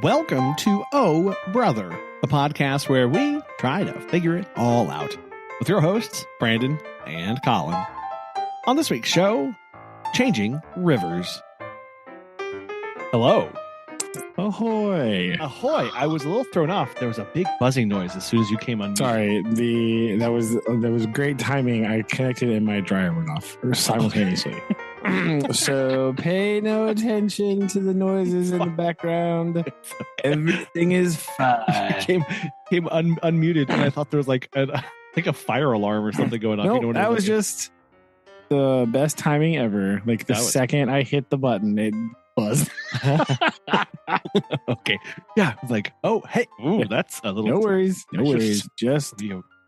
Welcome to Oh Brother, a podcast where we try to figure it all out with your hosts, Brandon and Collin. On this week's show, Changing Rivers. Hello. Ahoy. Ahoy. I was a little thrown off. There was a big buzzing noise as soon as you came on. Sorry, that was great timing. I connected and my dryer went off simultaneously. So pay no attention to the noises in the background. Everything is fine. came unmuted, and I thought there was like a fire alarm or something going on. Nope, you know what that was just the best timing ever. Like the second I hit the button, it buzzed. Okay. Yeah. Like, oh, hey. Ooh, that's a little. No worries. Just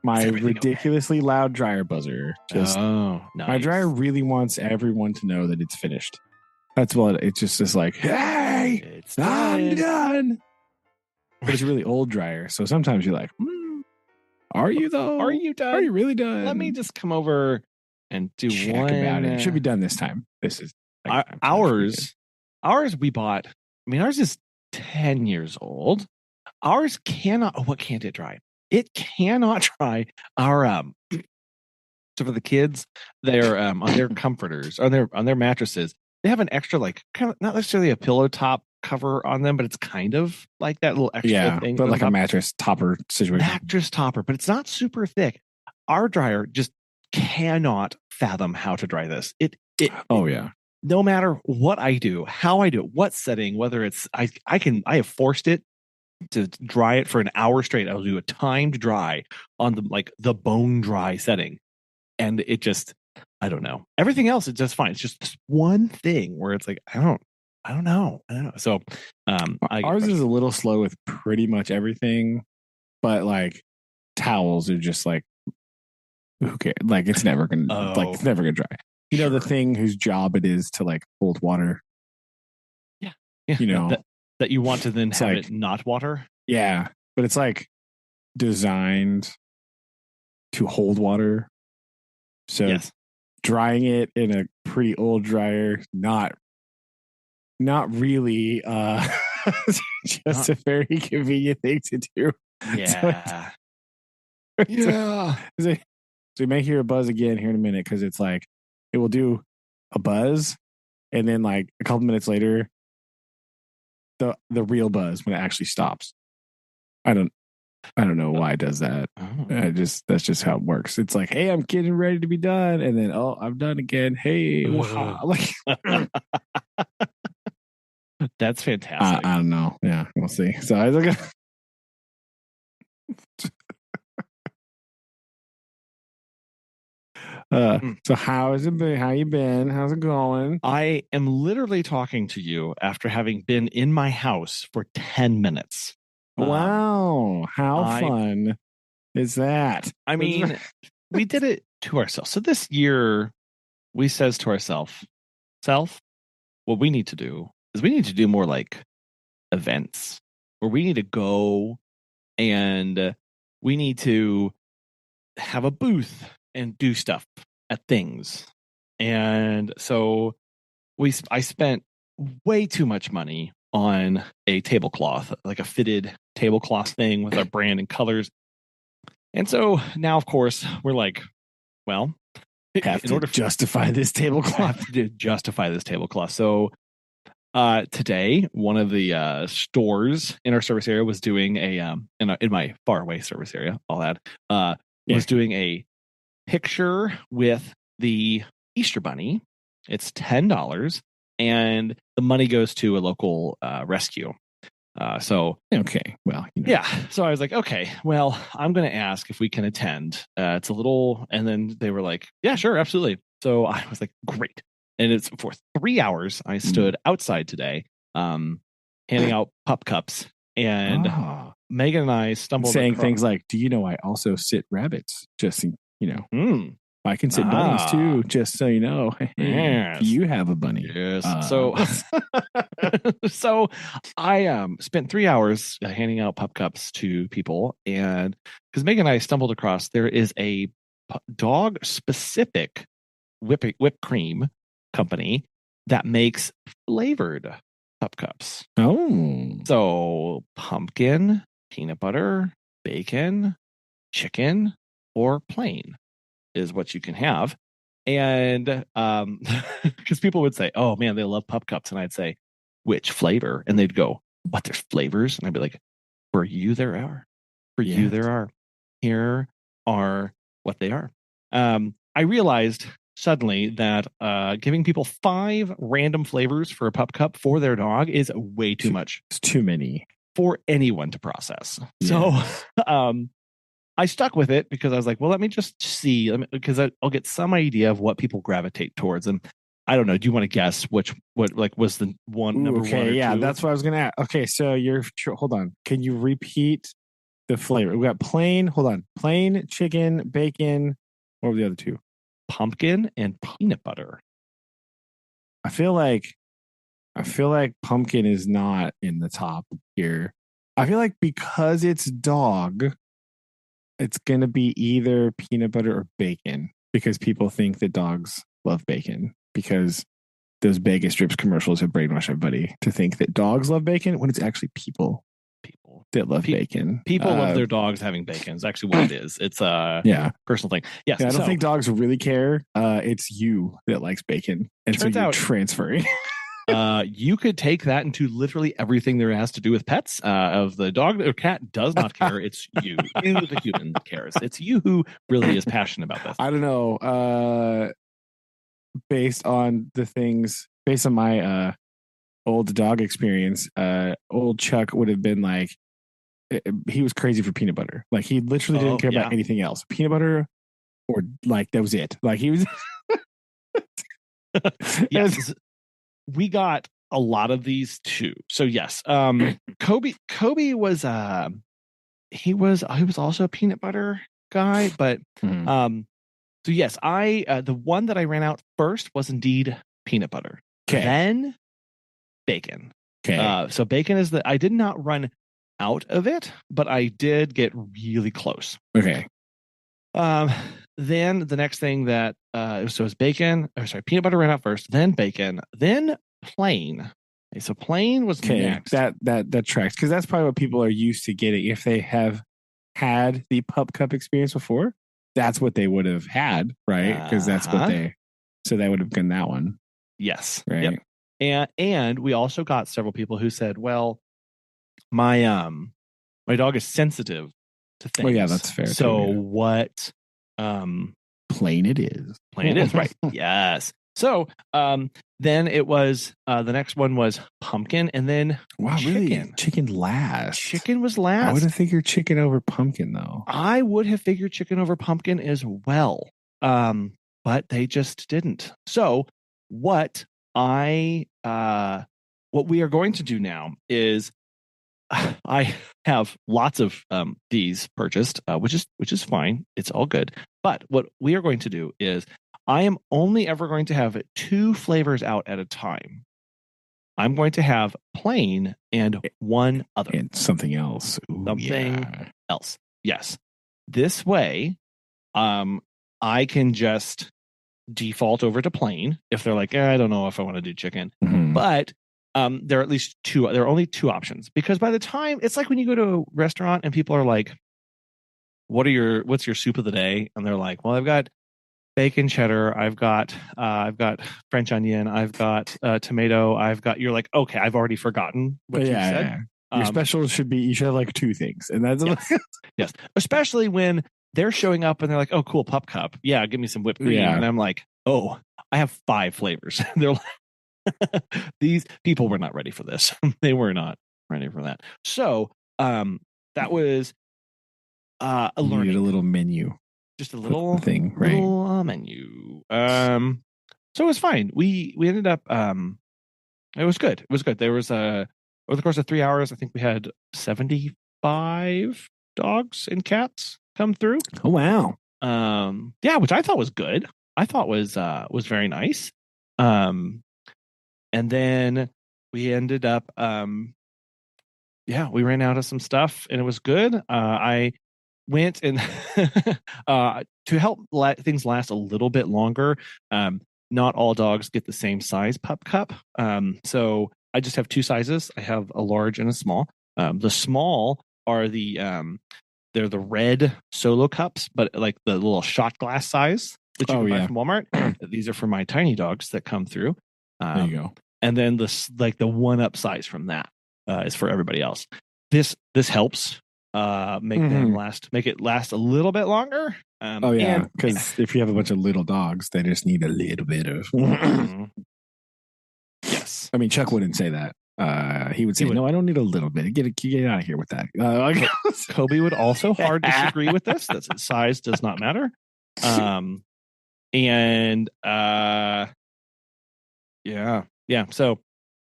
my ridiculously loud dryer buzzer. Just nice. My dryer really wants everyone to know that it's finished. That's what it's just like, hey, I'm done. But it's a really old dryer, so sometimes you're like, are you though? Are you done? Are you really done? Let me just come over and do check one about it. It should be done this time. This is ours. Ours we bought. I mean, ours is 10 years old. Ours cannot. What can't it dry? It cannot dry our so for the kids, they're on their comforters, on their mattresses. They have an extra, like, kind of not necessarily a pillow top cover on them, but it's kind of like that little extra thing. But like a mattress topper situation. Mattress topper, but it's not super thick. Our dryer just cannot fathom how to dry this. No matter what I do, how I do it, what setting, whether it's I have forced it to dry it for an hour straight. I'll do a timed dry on the bone dry setting, and it just, I don't know. Everything else is just fine. It's just this one thing where it's like I don't know. So ours is a little slow with pretty much everything, but like towels are just like, who cares? Like it's never gonna it's never gonna dry. You know, the thing whose job it is to like hold water. Yeah. You know, that you want to then have it not water. Yeah. But it's like designed to hold water. So drying it in a pretty old dryer, not really just a very convenient thing to do. Yeah. So you may hear a buzz again here in a minute because it's like it will do a buzz and then like a couple minutes later the real buzz when it actually stops. I don't know why it does that. That's just how it works. It's like, hey, I'm getting ready to be done, and then I'm done again. Hey, like that's fantastic. I don't know. Yeah, we'll see. So I was like, so how has it been? How you been? How's it going? I am literally talking to you after having been in my house for 10 minutes. Wow. How fun is that? I mean, we did it to ourselves. So this year we says to ourselves, what we need to do is we need to do more like events where we need to go and we need to have a booth and do stuff at things. And so I spent way too much money on a tablecloth, like a fitted tablecloth thing with our brand and colors. And so now, of course, we're like, well, in order to justify this tablecloth. So today, one of the stores in our service area was doing in my faraway service area, I'll add, was doing a picture with the Easter Bunny. It's $10, and the money goes to a local rescue. So okay, well, yeah. So I was like, okay, well, I'm going to ask if we can attend. It's a little, and then they were like, yeah, sure, absolutely. So I was like, great. And it's for 3 hours. I stood outside today, handing out pup cups, and Megan and I stumbled saying things like, "Do you know I also sit rabbits?" Just I can sit bunnies too. Just so you know, yes. You have a bunny. Yes. So I spent 3 hours handing out pup cups to people, and because Megan and I stumbled across, there is a dog specific whipped cream company that makes flavored pup cups. Oh, So pumpkin, peanut butter, bacon, chicken, or plain is what you can have. And because people would say, "Oh man, they love pup cups," and I'd say, "Which flavor?" And they'd go, "What? There's flavors?" And I'd be like, "For you, there are. For you, yes. there are. Here are what they are." I realized suddenly that giving people 5 random flavors for a pup cup for their dog is way too much It's too many. for anyone to process. So, Yes. um, I stuck with it because I was like, well, let me just see, because I'll get some idea of what people gravitate towards. And I don't know. Do you want to guess what like was the one Ooh, number one okay, or yeah, two? that's what I was gonna ask. Okay, so hold on. Can you repeat the flavor? We got plain. Hold on, plain chicken, bacon. What were the other two? Pumpkin and peanut butter. I feel like pumpkin is not in the top here. I feel like because it's dog, it's gonna be either peanut butter or bacon because people think that dogs love bacon because those bacon strips commercials have brainwashed everybody to think that dogs love bacon when it's actually people People. that love bacon. People love their dogs having bacon. Is actually what it is. It's a Yeah. personal thing. Yes. Yeah, I don't So think dogs really care. It's you that likes bacon. And so turns you're out transferring. you could take that into literally everything there has to do with pets. Of the dog or cat does not care. It's you, the human, that cares. It's you who really is passionate about this. I don't know. Based on my old dog experience, old Chuck would have been like, he was crazy for peanut butter. Like he literally didn't Oh care yeah, about anything else. Peanut butter, or like that was it. Like he was. yes. We got a lot of these too. So yes, Kobe was he was also a peanut butter guy, but Mhm. so yes, I the one that I ran out first was indeed peanut butter. Okay. Then bacon. Okay. So bacon is the I did not run out of it, but I did get really close. Okay. Um, then the next thing that so it's bacon, or sorry, peanut butter ran out first, then bacon, then plain. Okay, so plain was Okay. next. That tracks because that's probably what people are used to getting if they have had the pup cup experience before. That's what they would have had, right? Because that's what Uh-huh. they. So that would have been that one, Yes. Yep. right? And we also got several people who said, "Well, my dog is sensitive to Well, yeah, things. that's fair too. So Yeah. what um Plain it is. plain it is, right? Yes. So then it was the next one was pumpkin and then Wow, really? chicken. Chicken last. Chicken was I would last. have figured chicken over pumpkin though. I would have figured chicken over pumpkin as well. But they just didn't. So what I what we are going to do now is I have lots of these purchased, which is fine. It's all good. But what we are going to do is I am only ever going to have 2 flavors out at a time. I'm going to have plain and one other. And something else. Ooh, Something yeah. else. Yes. This way, I can just default over to plain if they're like, I don't know if I want to do chicken. Mhm. But there are at least two. There are only 2 options because by the time it's like when you go to a restaurant and people are like, what's your soup of the day? And they're like, well, I've got bacon cheddar, I've got French onion, I've got tomato, you're like, okay, I've already forgotten what you said. Yeah. Your special should be you should have like 2 things. And that's Yes. Yes. Especially when they're showing up and they're like, oh, cool, pup cup. Yeah, give me some whipped cream. Yeah. And I'm like, oh, I have 5 flavors. They're like, these people were not ready for this. They were not ready for that. So that was a You needed learning. a little menu. Just a little thing, right? little menu. So it was fine. We ended up it was good. It was good. There was over the course of 3 hours, I think we had 75 dogs and cats come through. Oh wow. Yeah, which I thought was good. I thought was very nice. And then we ended up yeah, we ran out of some stuff and it was good. I went and to help let things last a little bit longer. Not all dogs get the same size pup cup. So I just have two sizes. I have a large and a small. The small are they're the red solo cups, but like the little shot glass size that you can buy from Walmart. These are for my tiny dogs that come through. There you go. And then the 1-up size from that is for everybody else. This helps make it last a little bit longer. Because if you have a bunch of little dogs, they just need a little bit of. Yes, I mean Chuck wouldn't say that. He would say, "No, I don't need a little bit. Get out of here with that." Kobe would also hard disagree with this. That size does not matter. Yeah. So,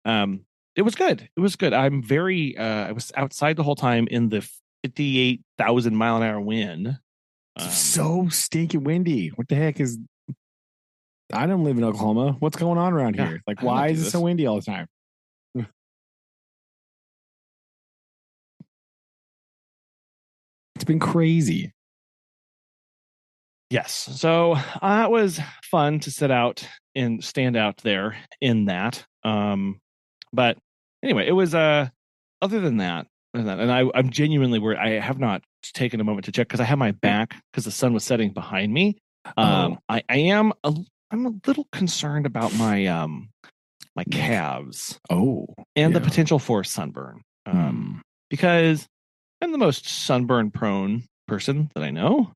it was good. It was good. I'm very. I was outside the whole time in the 58,000 mile an hour wind. So stinking windy. What the heck is? I don't live in Oklahoma. What's going on around here? Like, why is it so windy all the time? It's been crazy. Yes. So it was fun to sit out and stand out there in that. But anyway, it was other than that, and I'm genuinely worried. I have not taken a moment to check because I have my back because the sun was setting behind me. I'm a little concerned about my my calves. And the potential for sunburn. Because I'm the most sunburn prone person that I know.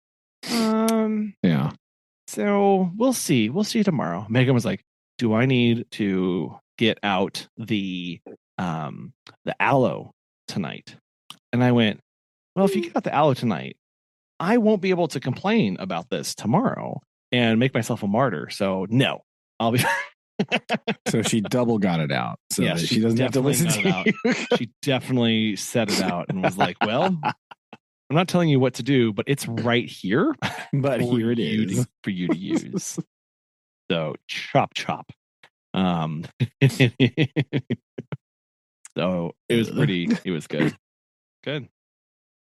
So we'll see. We'll see tomorrow. Megan was like, "Do I need to get out the aloe tonight?" And I went, "Well, if you get out the aloe tonight, I won't be able to complain about this tomorrow and make myself a martyr. So no, I'll be." So she double got it out, so that she doesn't have to listen to you. She definitely set it out and was like, "Well, I'm not telling you what to do, but it's right here. But here it is for you to use." So chop. So it was it was good. Good.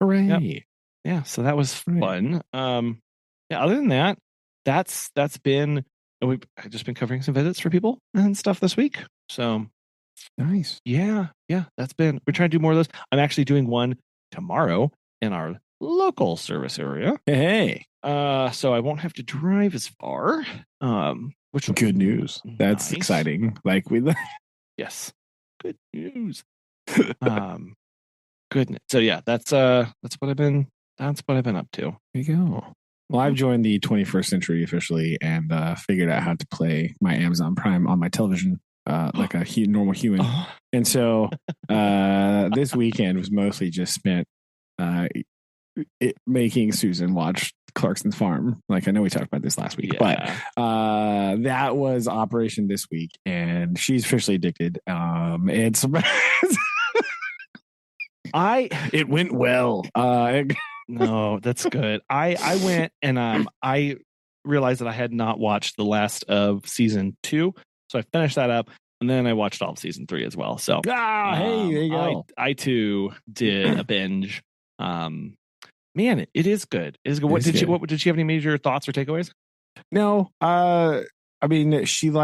Hooray. Yep. Yeah. So that was fun. Other than that, that's been, I've just been covering some visits for people and stuff this week. So nice. Yeah. That's been, we're trying to do more of those. I'm actually doing one tomorrow in our local service area. Hey. So I won't have to drive as far. Which good news. That's nice. Exciting. Like yes. Good news. Goodness. So yeah, that's what I've been up to. There you go. Well, I've joined the 21st century officially and figured out how to play my Amazon Prime on my television like a normal human. And so this weekend was mostly just spent making Susan watch Clarkson's Farm. Like, I know we talked about this last week, but that was operation this week, and she's officially addicted. It's it went well. No, that's good. I went and I realized that I had not watched the last of season 2, so I finished that up, and then I watched all of season 3 as well. So hey, there you go. I too did a binge. Man, it is good. It is good. What did she have any major thoughts or takeaways? No. I mean, she's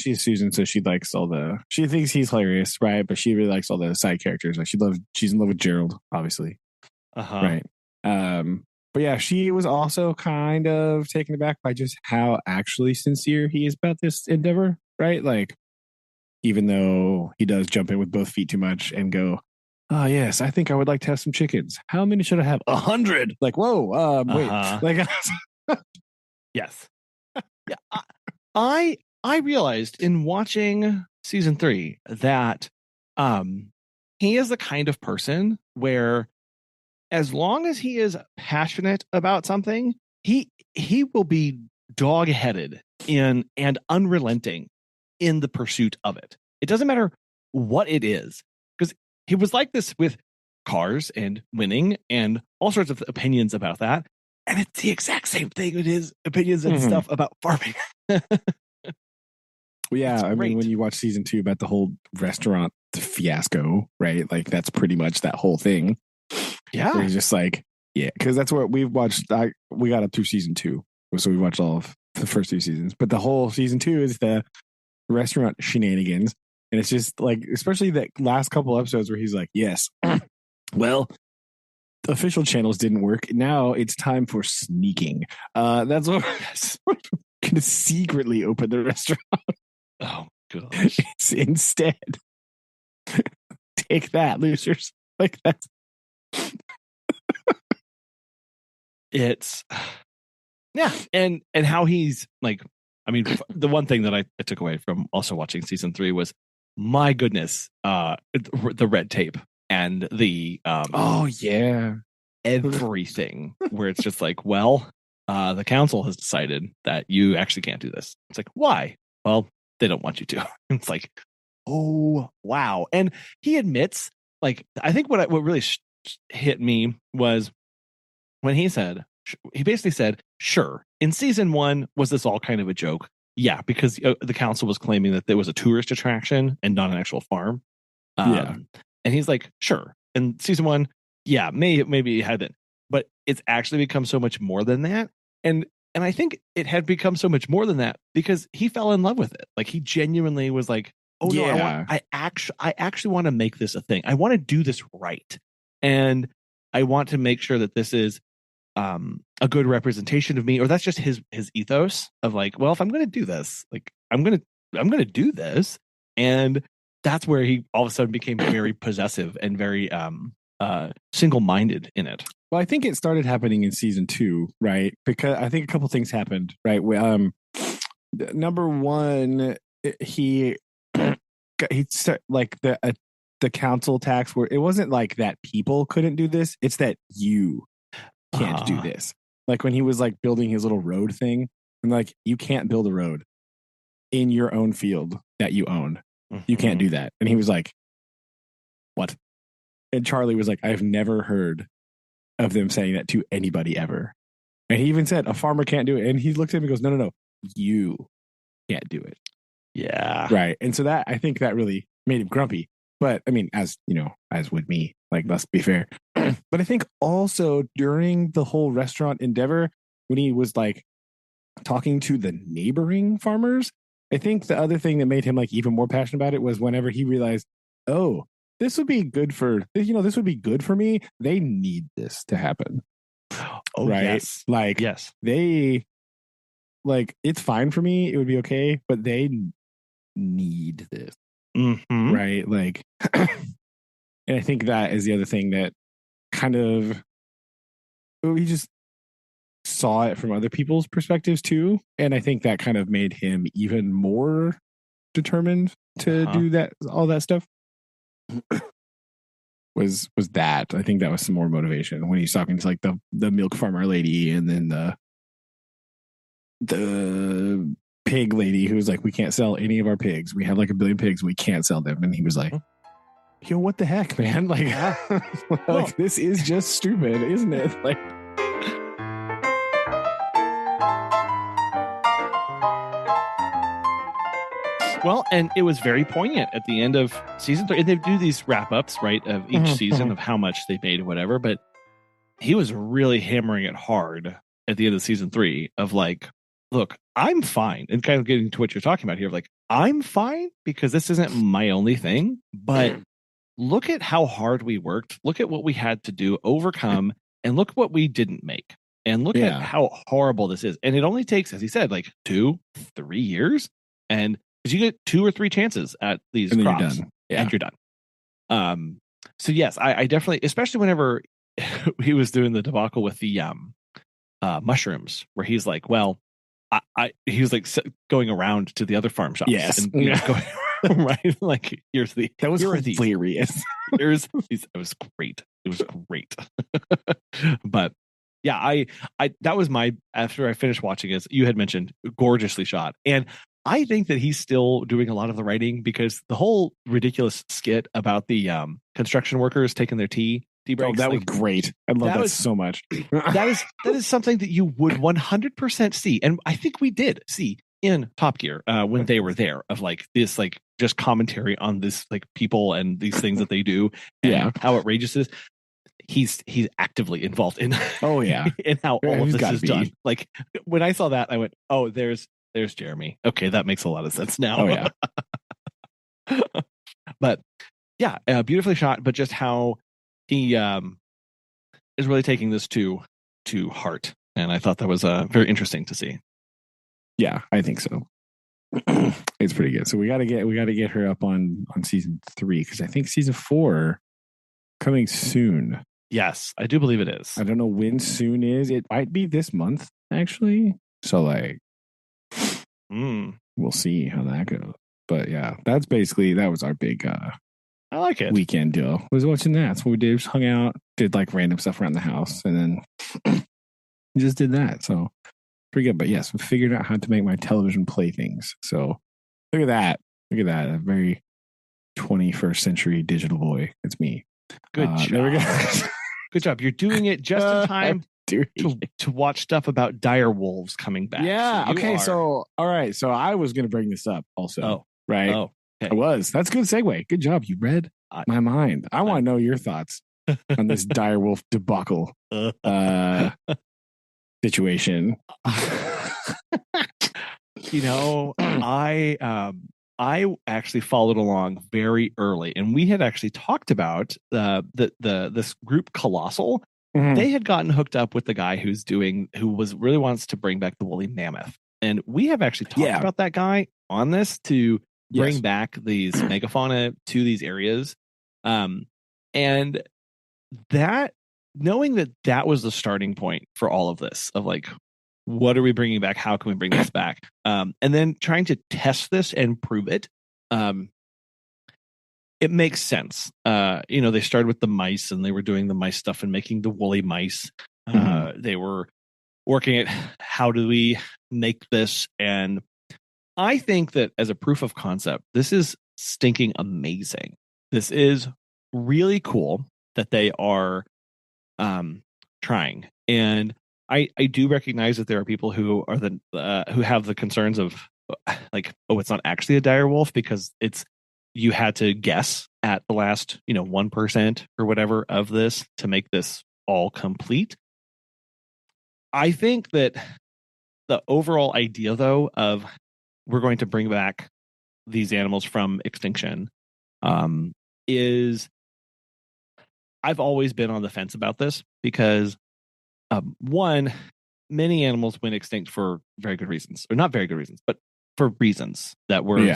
Susan, so she thinks he's hilarious, right? But she really likes all the side characters. Like she's in love with Gerald, obviously. Right. But yeah, she was also kind of taken aback by just how actually sincere he is about this endeavor, right? Like, even though he does jump in with both feet too much and go, "Oh yes, I think I would like to have some chickens. How many should I have? 100." Like, whoa, wait. Like, yes. Yeah, I realized in watching season 3 that he is the kind of person where, as long as he is passionate about something, he will be dog-headed and unrelenting in the pursuit of it. It doesn't matter what it is, because he was like this with cars and winning and all sorts of opinions about that. And it's the exact same thing with his opinions and stuff about farming. Yeah, I mean, when you watch season 2 about the whole restaurant fiasco, right? Like, that's pretty much that whole thing. Yeah. Where he's just like, yeah, because that's what we've watched. We got up through season 2. So we watched all of the first 2 seasons. But the whole season 2 is the restaurant shenanigans. And it's just like, especially that last couple episodes where he's like, yes, well, the official channels didn't work. Now it's time for sneaking. That's what we're going to secretly open the restaurant. Oh, gosh. Instead, take that, losers. Like that's it's yeah, and how he's like, I mean, the one thing that I took away from also watching season 3 was, my goodness, the red tape and the oh yeah, everything where it's just like, well, the council has decided that you actually can't do this. It's like, why? Well, they don't want you to. It's like, oh wow. And he admits, like, I think what really hit me was when he basically said, sure, in season 1, was this all kind of a joke? Yeah, because the council was claiming that there was a tourist attraction and not an actual farm. Yeah. And he's like, sure. In season 1, yeah, maybe it had been, but it's actually become so much more than that. And I think it had become so much more than that because he fell in love with it. Like, he genuinely was like, oh no, Yeah. I actually want to make this a thing. I want to do this right. And I want to make sure that this is a good representation of me, or that's just his ethos of like, well, if I'm going to do this, like, I'm going to do this. And that's where he all of a sudden became very possessive and very single-minded in it. Well, I think it started happening in season 2, right? Because I think a couple things happened, right? Number one, he like the council tax, where it wasn't like that people couldn't do this; it's that you can't do this. Like when he was like building his little road thing, and like, you can't build a road in your own field that you own. You can't do that. And he was like, what? And Charlie was like, I've never heard of them saying that to anybody ever. And he even said, a farmer can't do it. And he looked at him and goes, no, you can't do it. Yeah. Right. And so that, I think that really made him grumpy. But I mean, as you know, as would me, like, let's be fair. But I think also during the whole restaurant endeavor, when he was like talking to the neighboring farmers, I think the other thing that made him like even more passionate about it was whenever he realized, oh, this would be good for, this would be good for me. They need this to happen. Oh, right. Yes. Like, yes. They, like, it's fine for me. It would be okay, but they need this. Mm-hmm. Right. Like, and I think that is the other thing that kind of, he just saw it from other people's perspectives too. And I think that kind of made him even more determined to do that, all that stuff. was that, I think that was some more motivation when he's talking to like the milk farmer lady, and then the pig lady who was like, we can't sell any of our pigs. We have like 1 billion pigs. We can't sell them. And he was like, yo, what the heck, man? Like, like, this is just stupid, isn't it? Like, well, and it was very poignant at the end of season 3. And they do these wrap-ups, right, of each season of how much they made or whatever. But he was really hammering it hard at the end of season 3 of like, look, I'm fine. And kind of getting to what you're talking about here, like, I'm fine because this isn't my only thing. But look at how hard we worked. Look at what we had to do, overcome, and look what we didn't make. And look at how horrible this is. And it only takes, as he said, like 2-3 years. And because you get 2 or 3 chances at these and crops, you're done. And you're done. So yes, I definitely, especially whenever he was doing the debacle with the mushrooms, where he's like, well, he was like going around to the other farm shops. Yes. And, going, right. Like, here's the, that was hilarious. It was great. It was great. But yeah, I that was my, after I finished watching it, you had mentioned, gorgeously shot. And I think that he's still doing a lot of the writing, because the whole ridiculous skit about the construction workers taking their tea breaks. That was great. I love that so much. that is something that you would 100% see. And I think we did see in Top Gear when they were there, of like this, like, just commentary on this, like, people and these things that they do, and how outrageous it is. He's actively involved in in how all of this is done. Like, when I saw that, I went, oh, there's Jeremy. Okay, that makes a lot of sense now. Oh yeah. yeah, beautifully shot, but just how he is really taking this to heart, and I thought that was very interesting to see. Yeah, I think so. It's pretty good. So we got to get her up on season 3 because I think season 4 coming soon. Yes, I do believe it is. I don't know when soon is. It might be this month actually. So like, we'll see how that goes. But yeah, that was our big I like it. weekend deal. Was watching that. That's what we did. Just hung out, did like random stuff around the house, and then just did that. So pretty good. But yes, we figured out how to make my television play things. So look at that. Look at that. A very 21st century digital boy. It's me. Good job. There we go. Good job. You're doing it just in time to watch stuff about dire wolves coming back. Yeah. So okay. So all right. So I was going to bring this up also. Oh. Right. Oh. Okay. I was. That's a good segue. Good job. You read my mind. I want to know your thoughts on this dire wolf debacle situation. You know, I actually followed along very early, and we had actually talked about this group Colossal. Mm-hmm. They had gotten hooked up with the guy who really wants to bring back the woolly mammoth, and we have actually talked about that guy on this to bring back these megafauna to these areas, and that knowing that was the starting point for all of this of like, what are we bringing back? How can we bring this back? And then trying to test this and prove it. It makes sense. They started with the mice and they were doing the mice stuff and making the woolly mice. They were working at how do we make this? And I think that as a proof of concept, this is stinking amazing. This is really cool that they are trying. And I do recognize that there are people who are who have the concerns of like, oh, it's not actually a dire wolf because you had to guess at the last 1% or whatever of this to make this all complete. I think that the overall idea though of we're going to bring back these animals from extinction is I've always been on the fence about this because one, many animals went extinct for very good reasons, or not very good reasons, but for reasons that were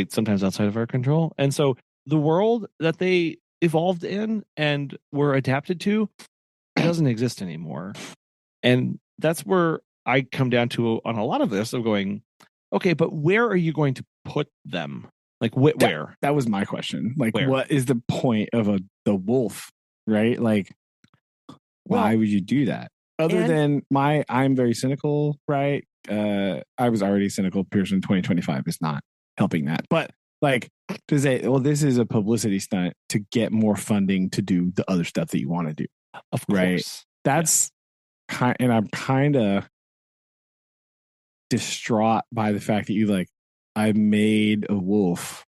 sometimes outside of our control. And so the world that they evolved in and were adapted to doesn't exist anymore. And that's where I come down to on a lot of this of going, okay, but where are you going to put them? Like where? That was my question. Like, where? What is the point of the wolf, right? Like, why would you do that? Other than I'm very cynical, right? I was already cynical. Pearson 2025 is not helping that. But like to say, well, this is a publicity stunt to get more funding to do the other stuff that you want to do. Of course. Right? That's and I'm kind of distraught by the fact that I made a wolf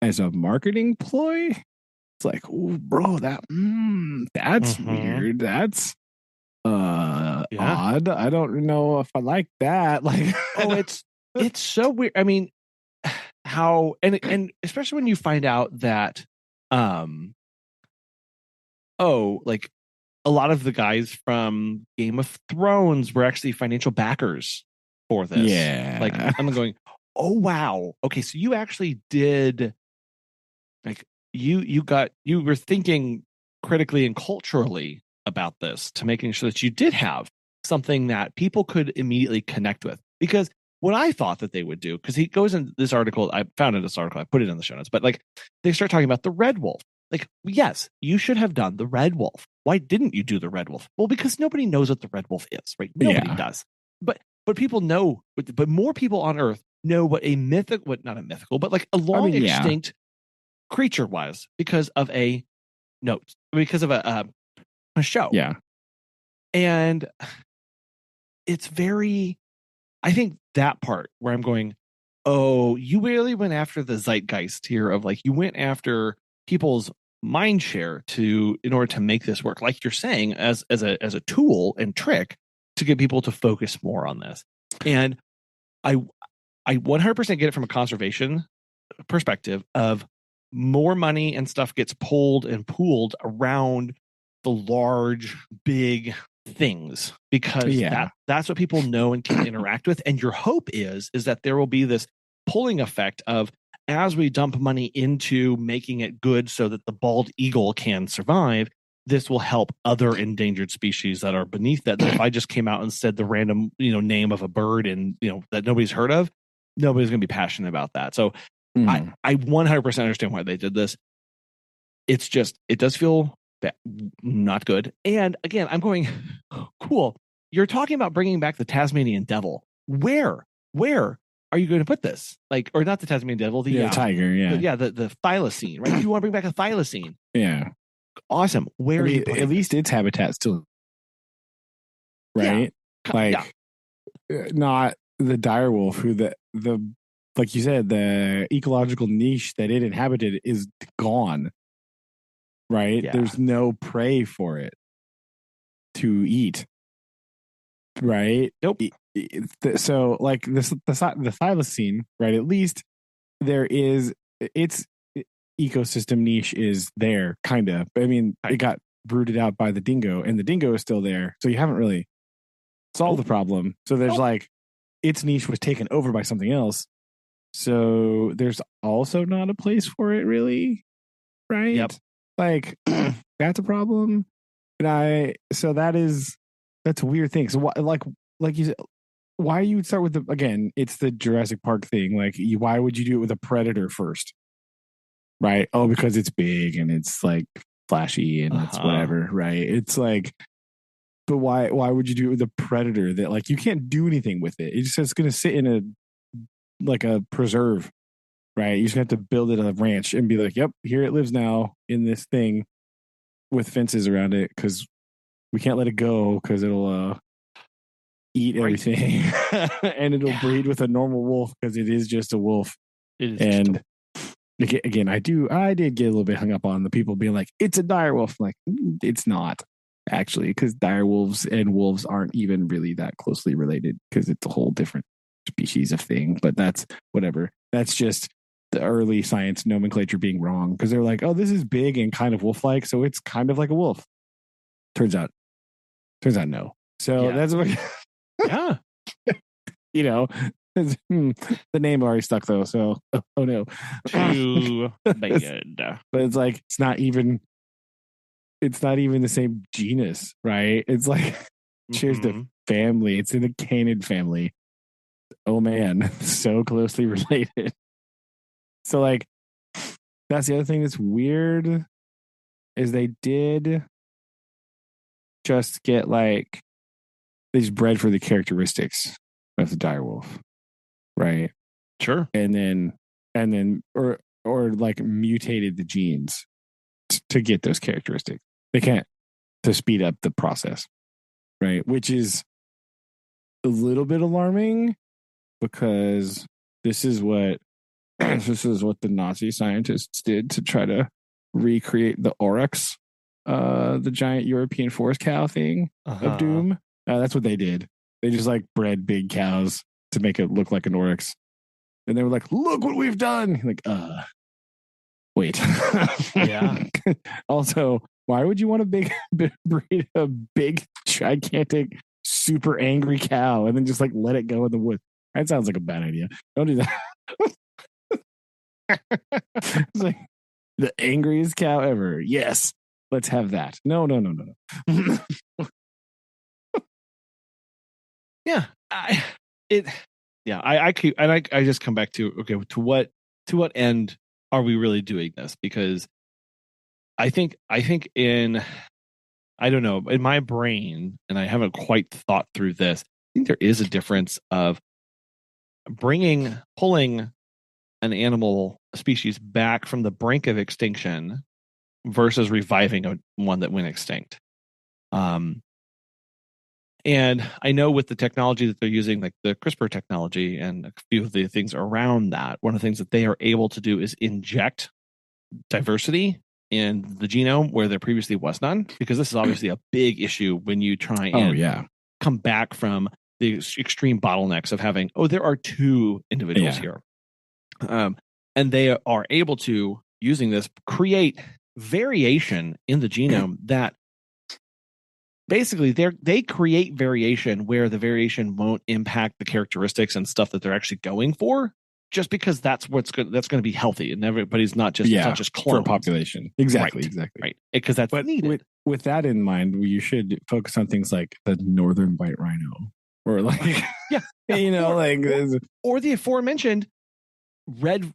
as a marketing ploy. It's like, oh, bro, that's weird. That's odd. I don't know if I like that. Like, it's so weird. I mean, how and especially when you find out that like a lot of the guys from Game of Thrones were actually financial backers for this. Yeah. Like I'm going, oh wow. Okay, so you actually did like you were thinking critically and culturally about this to making sure that you did have something that people could immediately connect with. Because what I thought that they would do, because he goes in this article, I found in this article, I put it in the show notes, but like they start talking about the red wolf. Like, yes, you should have done the red wolf. Why didn't you do the red wolf? Well, because nobody knows what the red wolf is, right? Nobody does. But people know, but more people on Earth know what not a mythical, but like a long extinct creature was because of a show. Yeah. And it's I think that part where I'm going, oh, you really went after the zeitgeist here of like, you went after people's mind share in order to make this work. Like you're saying, as a tool and trick to get people to focus more on this. And I 100% get it from a conservation perspective of more money and stuff gets pulled and pooled around the large, big things because Yeah. that's what people know and can interact with. And your hope is that there will be this pulling effect of as we dump money into making it good so that the bald eagle can survive, this will help other endangered species that are beneath that. If I just came out and said the random, name of a bird and that nobody's heard of, nobody's going to be passionate about that. So I 100% understand why they did this. It's just, it does feel not good. And again, I'm going, cool. You're talking about bringing back the Tasmanian devil. Where are you going to put this? Like, or not the Tasmanian devil, the tiger, the thylacine, right? You want to bring back a thylacine? Yeah, awesome. Where are you putting at least its habitat still, right? Not the direwolf, who the like you said, the ecological niche that it inhabited is gone. Right? Yeah. There's no prey for it to eat. Right? Nope. So, like the thylacine, right? At least there is its ecosystem niche is there, kind of. I mean, it got rooted out by the dingo, and the dingo is still there. So you haven't really solved the problem. So there's like its niche was taken over by something else. So there's also not a place for it, really, right? Yep. Like that's a problem. And that's a weird thing. So why, like you said, why you would start with it's the Jurassic Park thing. Like why would you do it with a predator first? Right? Oh, because it's big and it's like flashy and it's whatever, right? It's like, but why would you do it with a predator that like you can't do anything with it? It's going to sit in a preserve. Right, you just have to build it a ranch and be like, "Yep, here it lives now in this thing with fences around it because we can't let it go because it'll eat everything and it'll breed with a normal wolf because it is just a wolf." And again, I did get a little bit hung up on the people being like, "It's a dire wolf." I'm like, it's not actually, because dire wolves and wolves aren't even really that closely related because it's a whole different species of thing. But that's whatever. That's just the early science nomenclature being wrong because they're like, oh, this is big and kind of wolf-like, so it's kind of like a wolf. Turns out no. So that's what, yeah. The name already stuck though. So oh no, too bad. But it's like it's not even the same genus, right? It's like shares the family. It's in the canid family. Oh man, so closely related. So like that's the other thing that's weird is they did just get like they just bred for the characteristics of the direwolf, right? Sure. And then or like mutated the genes to get those characteristics. They can't to speed up the process, right? Which is a little bit alarming because this is what the Nazi scientists did to try to recreate the oryx, the giant European forest cow thing of doom. That's what they did. They just like bred big cows to make it look like an oryx. And they were like, look what we've done. Like, wait. Yeah. Also, why would you want breed a big, gigantic, super angry cow and then just like let it go in the woods? That sounds like a bad idea. Don't do that. It's like the angriest cow ever. Yes, let's have that. No. Yeah, I just come back to okay, to what end are we really doing this? Because I think in I don't know, in my brain, and I haven't quite thought through this, I think there is a difference of pulling an animal species back from the brink of extinction versus reviving one that went extinct. And I know with the technology that they're using, like the CRISPR technology and a few of the things around that, one of the things that they are able to do is inject diversity in the genome where there previously was none, because this is obviously a big issue when you try and come back from the extreme bottlenecks of having, there are two individuals here. And they are able to using this create variation in the genome that basically they create variation where the variation won't impact the characteristics and stuff that they're actually going for, just because that's going to be healthy, and everybody's not just it's not just for a clones. population. Exactly, exactly. Right, because that's needed. With that in mind, you should focus on things like the northern white rhino, or like or the aforementioned red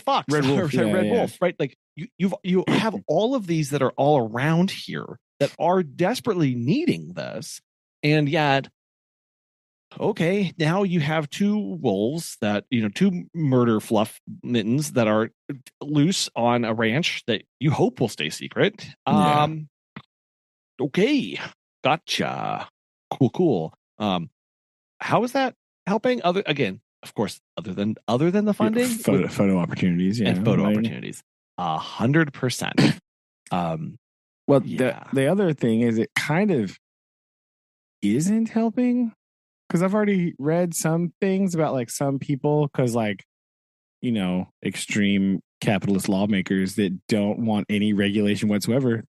fox, red wolf, red wolf, right? Like you have all of these that are all around here that are desperately needing this, and yet, okay, now you have two wolves that two murder fluff mittens that are loose on a ranch that you hope will stay secret. Okay, gotcha. Cool. How is that helping? Of course, other than the funding, photo opportunities, and photo opportunities, 100%. Well, the other thing is it kind of isn't helping, because I've already read some things about like some people, because like extreme capitalist lawmakers that don't want any regulation whatsoever.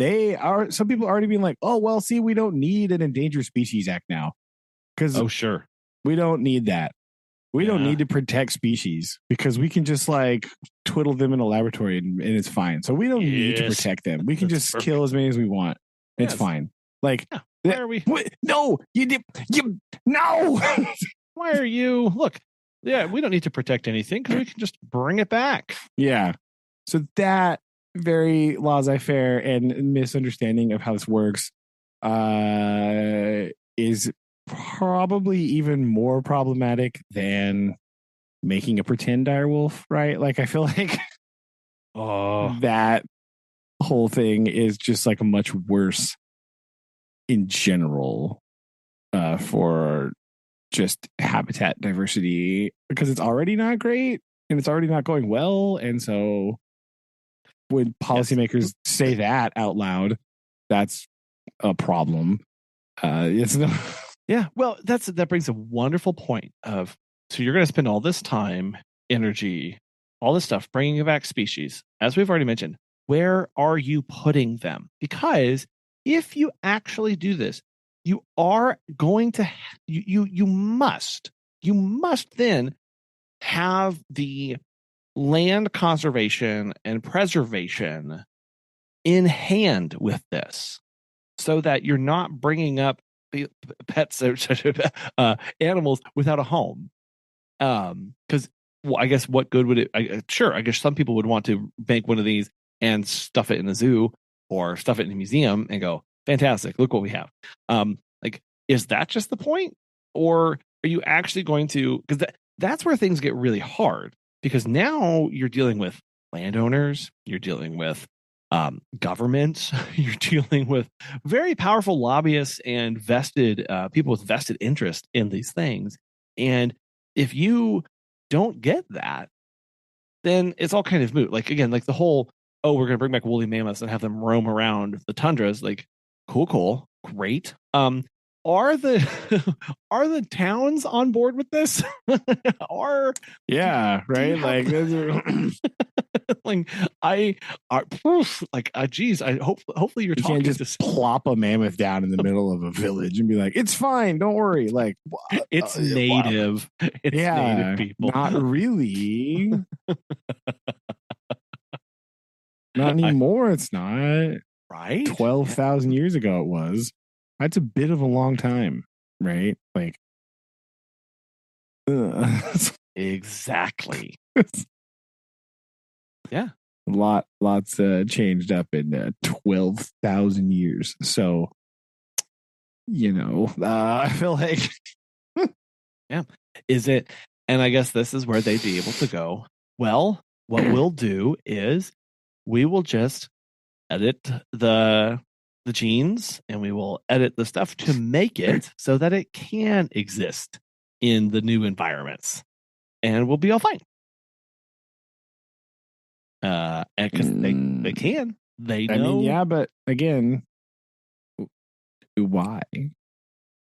Some people already being like, oh well, see, we don't need an Endangered Species Act now, because sure, we don't need that. We don't need to protect species because we can just like twiddle them in a laboratory and it's fine. So we don't need to protect them. We can just kill as many as we want. It's fine. Like, why are we? No, you no. Why are you? Look, we don't need to protect anything because we can just bring it back. Yeah. So that very laissez-faire and misunderstanding of how this works is probably even more problematic than making a pretend direwolf, right? Like, I feel like that whole thing is just like much worse in general for just habitat diversity, because it's already not great and it's already not going well. And so when policymakers say that out loud, that's a problem. It's not. Yeah, well, that brings a wonderful point of, so you're going to spend all this time, energy, all this stuff bringing back species, as we've already mentioned. Where are you putting them? Because if you actually do this, you are going to you must then have the land conservation and preservation in hand with this, so that you're not bringing up pets animals without a home. Because I guess what good would it? I guess some people would want to make one of these and stuff it in a zoo or stuff it in a museum and go, fantastic, look what we have. Like, is that just the point, or are you actually going to? Because that's where things get really hard, because now you're dealing with landowners, you're dealing with governments, you're dealing with very powerful lobbyists and vested people with vested interest in these things. And if you don't get that, then it's all kind of moot. Like, again, like the whole, we're going to bring back woolly mammoths and have them roam around the tundras. Like, cool, great. Are the are the towns on board with this? Right? Like, geez, hopefully you're talking, can't just plop a mammoth down in the middle of a village and be like, it's fine, don't worry. Like, it's native. It's native people. Not really. Not anymore. It's not. Right? 12,000 years ago it was. That's a bit of a long time, right? Like, exactly. Yeah. Lots changed up in 12,000 years. So, I feel like yeah. Is it? And I guess this is where they'd be able to go, well, what we'll do is we will just edit the genes, and we will edit the stuff to make it so that it can exist in the new environments, and we'll be all fine. And because they can, they know. I mean, yeah, but again, why?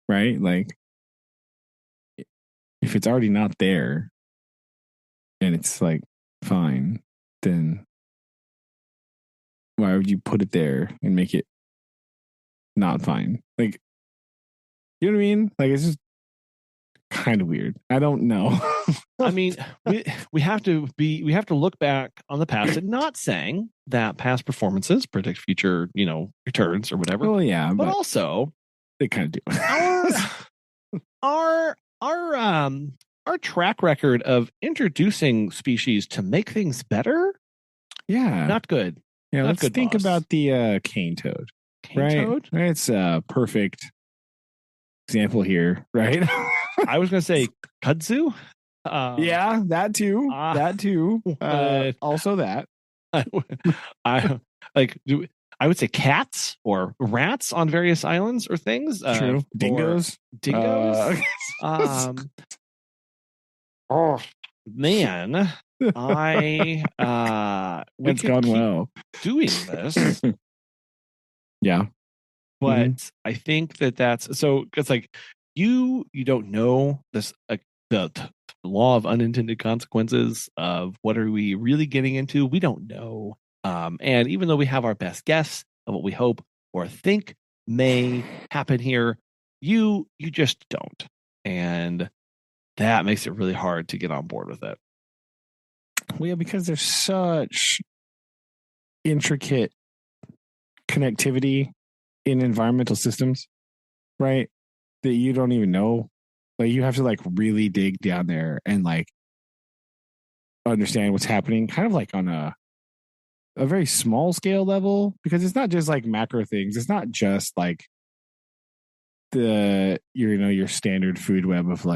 Right? Like, if it's already not there and it's like fine, then why would you put it there and make it not fine? Like, you know what I mean? Like, it's just kind of weird. I don't know. I mean, we have to look back on the past and not saying that past performances predict future, returns or whatever. Well, yeah, but also they kind of do. our track record of introducing species to make things better, not good. Yeah, not let's good, think boss. about the cane toad. Toad? It's a perfect example here, right? I was going to say kudzu. Yeah, that too. Also that. I would say cats or rats on various islands or things. True. Dingoes. Oh man, it's gone well doing this. Yeah, but I think that's so. It's like you don't know this. The law of unintended consequences of what are we really getting into? We don't know. And even though we have our best guess of what we hope or think may happen here, you just don't. And that makes it really hard to get on board with it. Well, yeah, because there's such intricate connectivity in environmental systems, right? That you don't even know. Like, you have to really dig down there and understand what's happening, kind of on a very small scale level, because it's not just macro things. It's not just your standard food web of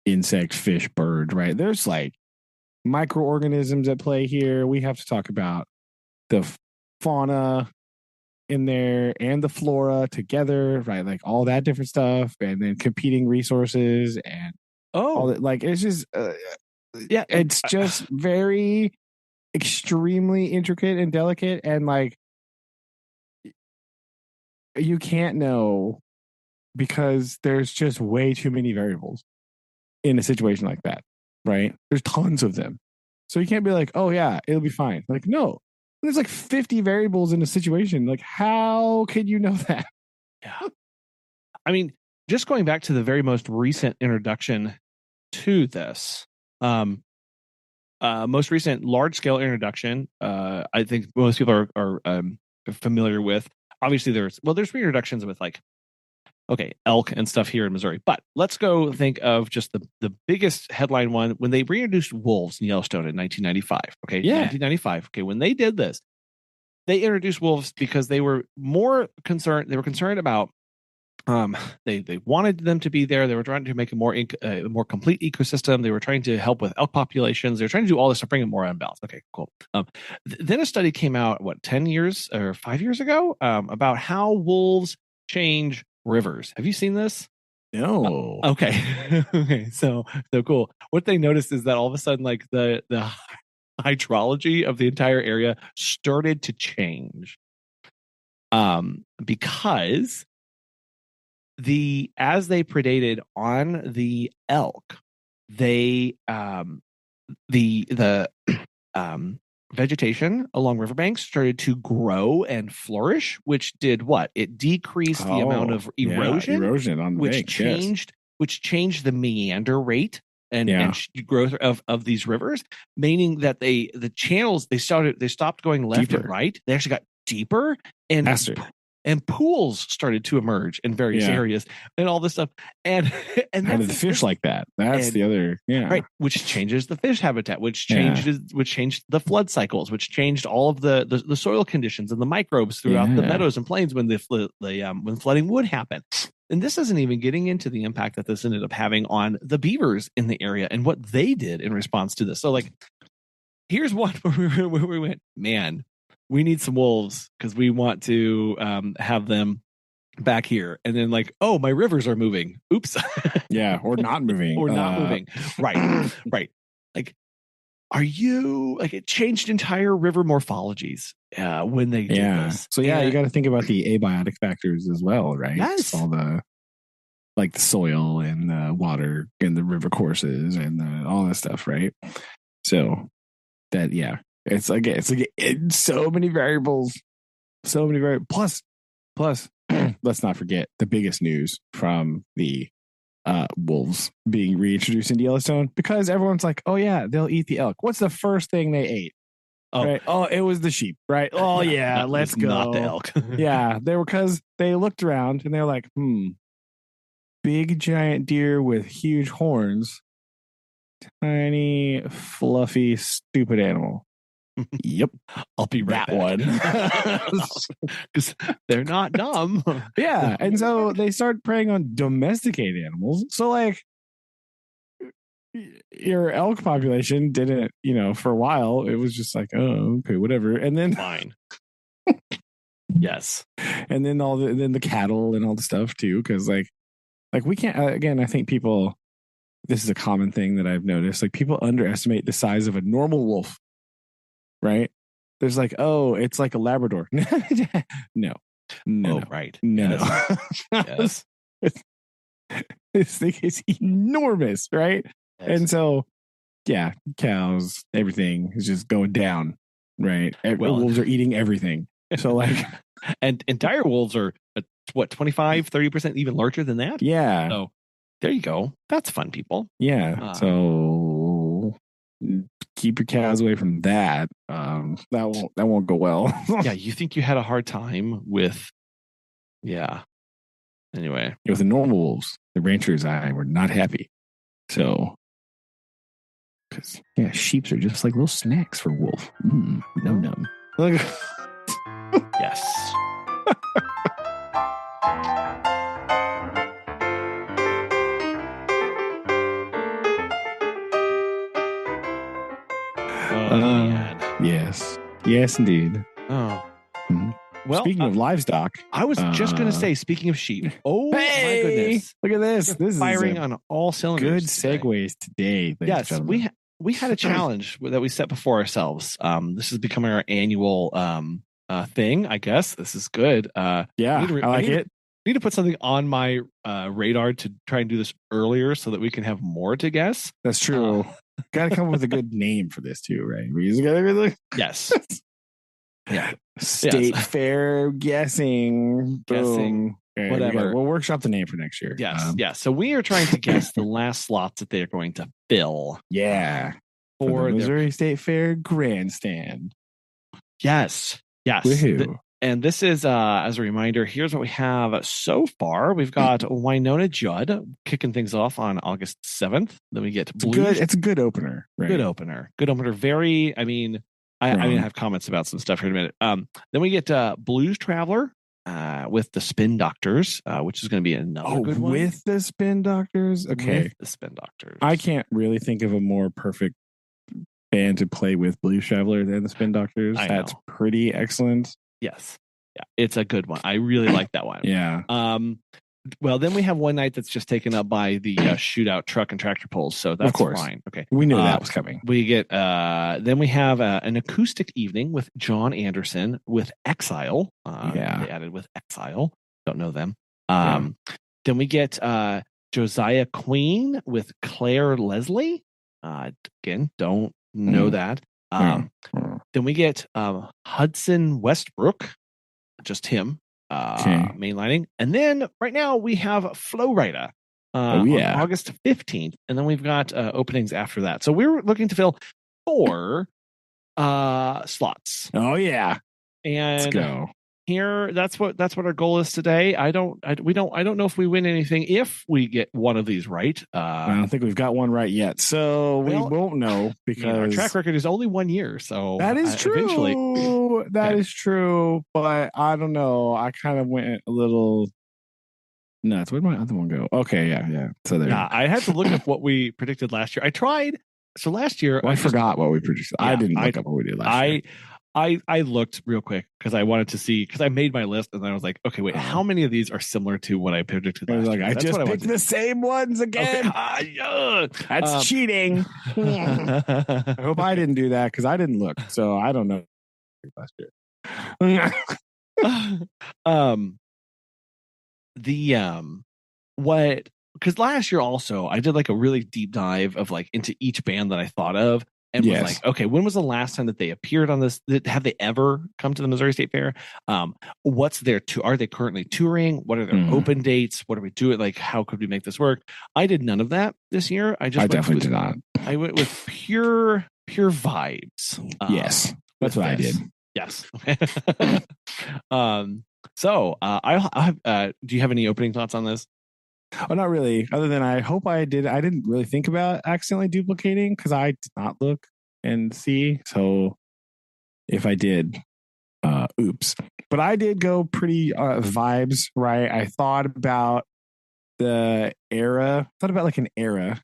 insect, fish, bird, right? There's microorganisms at play here. We have to talk about the fauna in there and the flora together, right? All that different stuff, and then competing resources and all that. It's just it's just very extremely intricate and delicate, and you can't know because there's just way too many variables in a situation like that, right? There's tons of them, so you can't be oh yeah, it'll be fine. No, there's 50 variables in a situation. How can you know that? Yeah. I mean, just going back to the very most recent introduction to this, most recent large scale introduction, I think most people are familiar with. Obviously, there's reintroductions with elk and stuff here in Missouri. But let's go think of just the biggest headline one when they reintroduced wolves in Yellowstone in 1995. Okay, yeah, 1995. Okay, when they did this, they introduced wolves because they were more concerned. They were concerned about. They wanted them to be there. They were trying to make a more complete ecosystem. They were trying to help with elk populations. They were trying to do all this to bring it more in balance. Okay, cool. Then a study came out 10 years or 5 years ago about how wolves change rivers. Have you seen this? No. Okay. Okay. So cool. What they noticed is that all of a sudden, the hydrology of the entire area started to change. Because as they predated on the elk, they the vegetation along riverbanks started to grow and flourish, which did what? It decreased the amount of erosion on the which banks, changed which changed the meander rate and growth of these rivers, meaning that the channels they stopped going left and right. They actually got deeper and faster. And pools started to emerge in various areas and all this stuff. And how did the fish like that? That's the other, right. Which changes the fish habitat, which changed the flood cycles, which changed all of the soil conditions and the microbes throughout the meadows and plains when when flooding would happen. And this isn't even getting into the impact that this ended up having on the beavers in the area and what they did in response to this. So here's one where we went, man, we need some wolves because we want to have them back here. And then oh, my rivers are moving. Oops. Yeah. Or not moving. Or not moving. Right. Right. Are you it changed entire river morphologies when they did this. So you got to think about the abiotic factors as well, right? Yes. All the the soil and the water and the river courses and all that stuff, right? So that it's so many variables So many very plus. Let's not forget the biggest news from the wolves being reintroduced into Yellowstone, because everyone's like, oh yeah, they'll eat the elk. What's the first thing they ate? Oh, right. Oh, it was the sheep. Right. Oh yeah, no, it let's was go. not the elk. Yeah, they were, because they looked around and they're like, big giant deer with huge horns, tiny fluffy stupid animal. Yep, I'll be right that one. Because they're not dumb. Yeah, and so they start preying on domesticated animals. So like your elk population didn't, for a while it was just like, oh, okay, whatever. And then fine. Yes. And then the cattle and all the stuff too, because like we can't, again, I think people, this is a common thing that I've noticed, like people underestimate the size of a normal wolf, right? There's like, oh, it's like a Labrador. No. Right. No. Yes. This thing is enormous, right? Yes. And so, yeah, cows, everything is just going down, right? Wolves are eating everything. So like, and dire wolves are what, 25-30% even larger than that. Yeah. So there you go. That's fun, people. Yeah. So keep your cows away from that. That won't go well. Yeah, you think you had a hard time with, yeah. Anyway, with the normal wolves, the ranchers were not happy. So, because sheeps are just like little snacks for wolf. Num. Yes. Yes, indeed. Oh. Mm-hmm. Well, speaking of livestock, I was just going to say, speaking of sheep. Oh, hey, my goodness. Look at this. This is firing on all cylinders. Good segues today. Yes, we had a challenge that we set before ourselves. This is becoming our annual thing, I guess. This is good. I like it. I need to put something on my radar to try and do this earlier so that we can have more to guess. That's true. Got to come up with a good name for this too, right? Yes. Yeah. State fair guessing. Guessing. Okay, whatever. We'll workshop the name for next year. Yes. So we are trying to guess the last slots that they are going to fill. Yeah. For the Missouri State Fair grandstand. Yes. And this is, as a reminder, here's what we have so far. We've got Winona Judd kicking things off on August 7th. Then we get Blues. It's a good opener. Right? Good opener. Very, I have comments about some stuff here in a minute. Then we get Blues Traveler with the Spin Doctors, which is going to be another good one. With the Spin Doctors? Okay. With the Spin Doctors. I can't really think of a more perfect band to play with Blues Traveler than the Spin Doctors. That's pretty excellent. Yes. Yeah, it's a good one. I really like that one. Yeah. Well, then we have one night that's just taken up by the shootout truck and tractor pulls. So that's fine. Okay. We knew that was coming. We get, then we have an acoustic evening with John Anderson with Exile. They added with Exile. Don't know them. Then we get Josiah Queen with Claire Leslie. Again, don't know that. Then we get Hudson Westbrook, just him, mainlining. And then right now we have Flo Rida on August 15th. And then we've got openings after that. So we're looking to fill 4 slots. Oh, yeah. And let's go. Here, that's what our goal is today. I don't know if we win anything if we get one of these right. I don't think we've got one right yet, so we won't know because our track record is only 1 year. So that is true. Eventually, that is true. But I don't know. I kind of went a little nuts. Where'd my other one go? Okay, yeah. So there. Yeah, I had to look up what we predicted last year. I tried. So last year, I forgot what we predicted. I didn't look up what we did last year. I looked real quick because I wanted to see, because I made my list and then I was like, okay, wait, how many of these are similar to what I predicted last year? I just picked the same ones again. Okay. That's cheating. I hope I didn't do that because I didn't look, so I don't know last year. Because last year also I did like a really deep dive of like into each band that I thought of. and was Yes. like, okay, when was the last time that they appeared on this? Have they ever come to the Missouri State Fair? What's their are they currently touring? What are their open dates? What are we doing? Like, how could we make this work? I did none of that this year. I definitely did not. I went with pure vibes. Yes, that's what I did. Yes. So I'll have. Do you have any opening thoughts on this? Oh, not really. Other than I hope I did. I didn't really think about accidentally duplicating because I did not look and see. So if I did, oops. But I did go pretty vibes, right? I thought about the era, thought about like an era,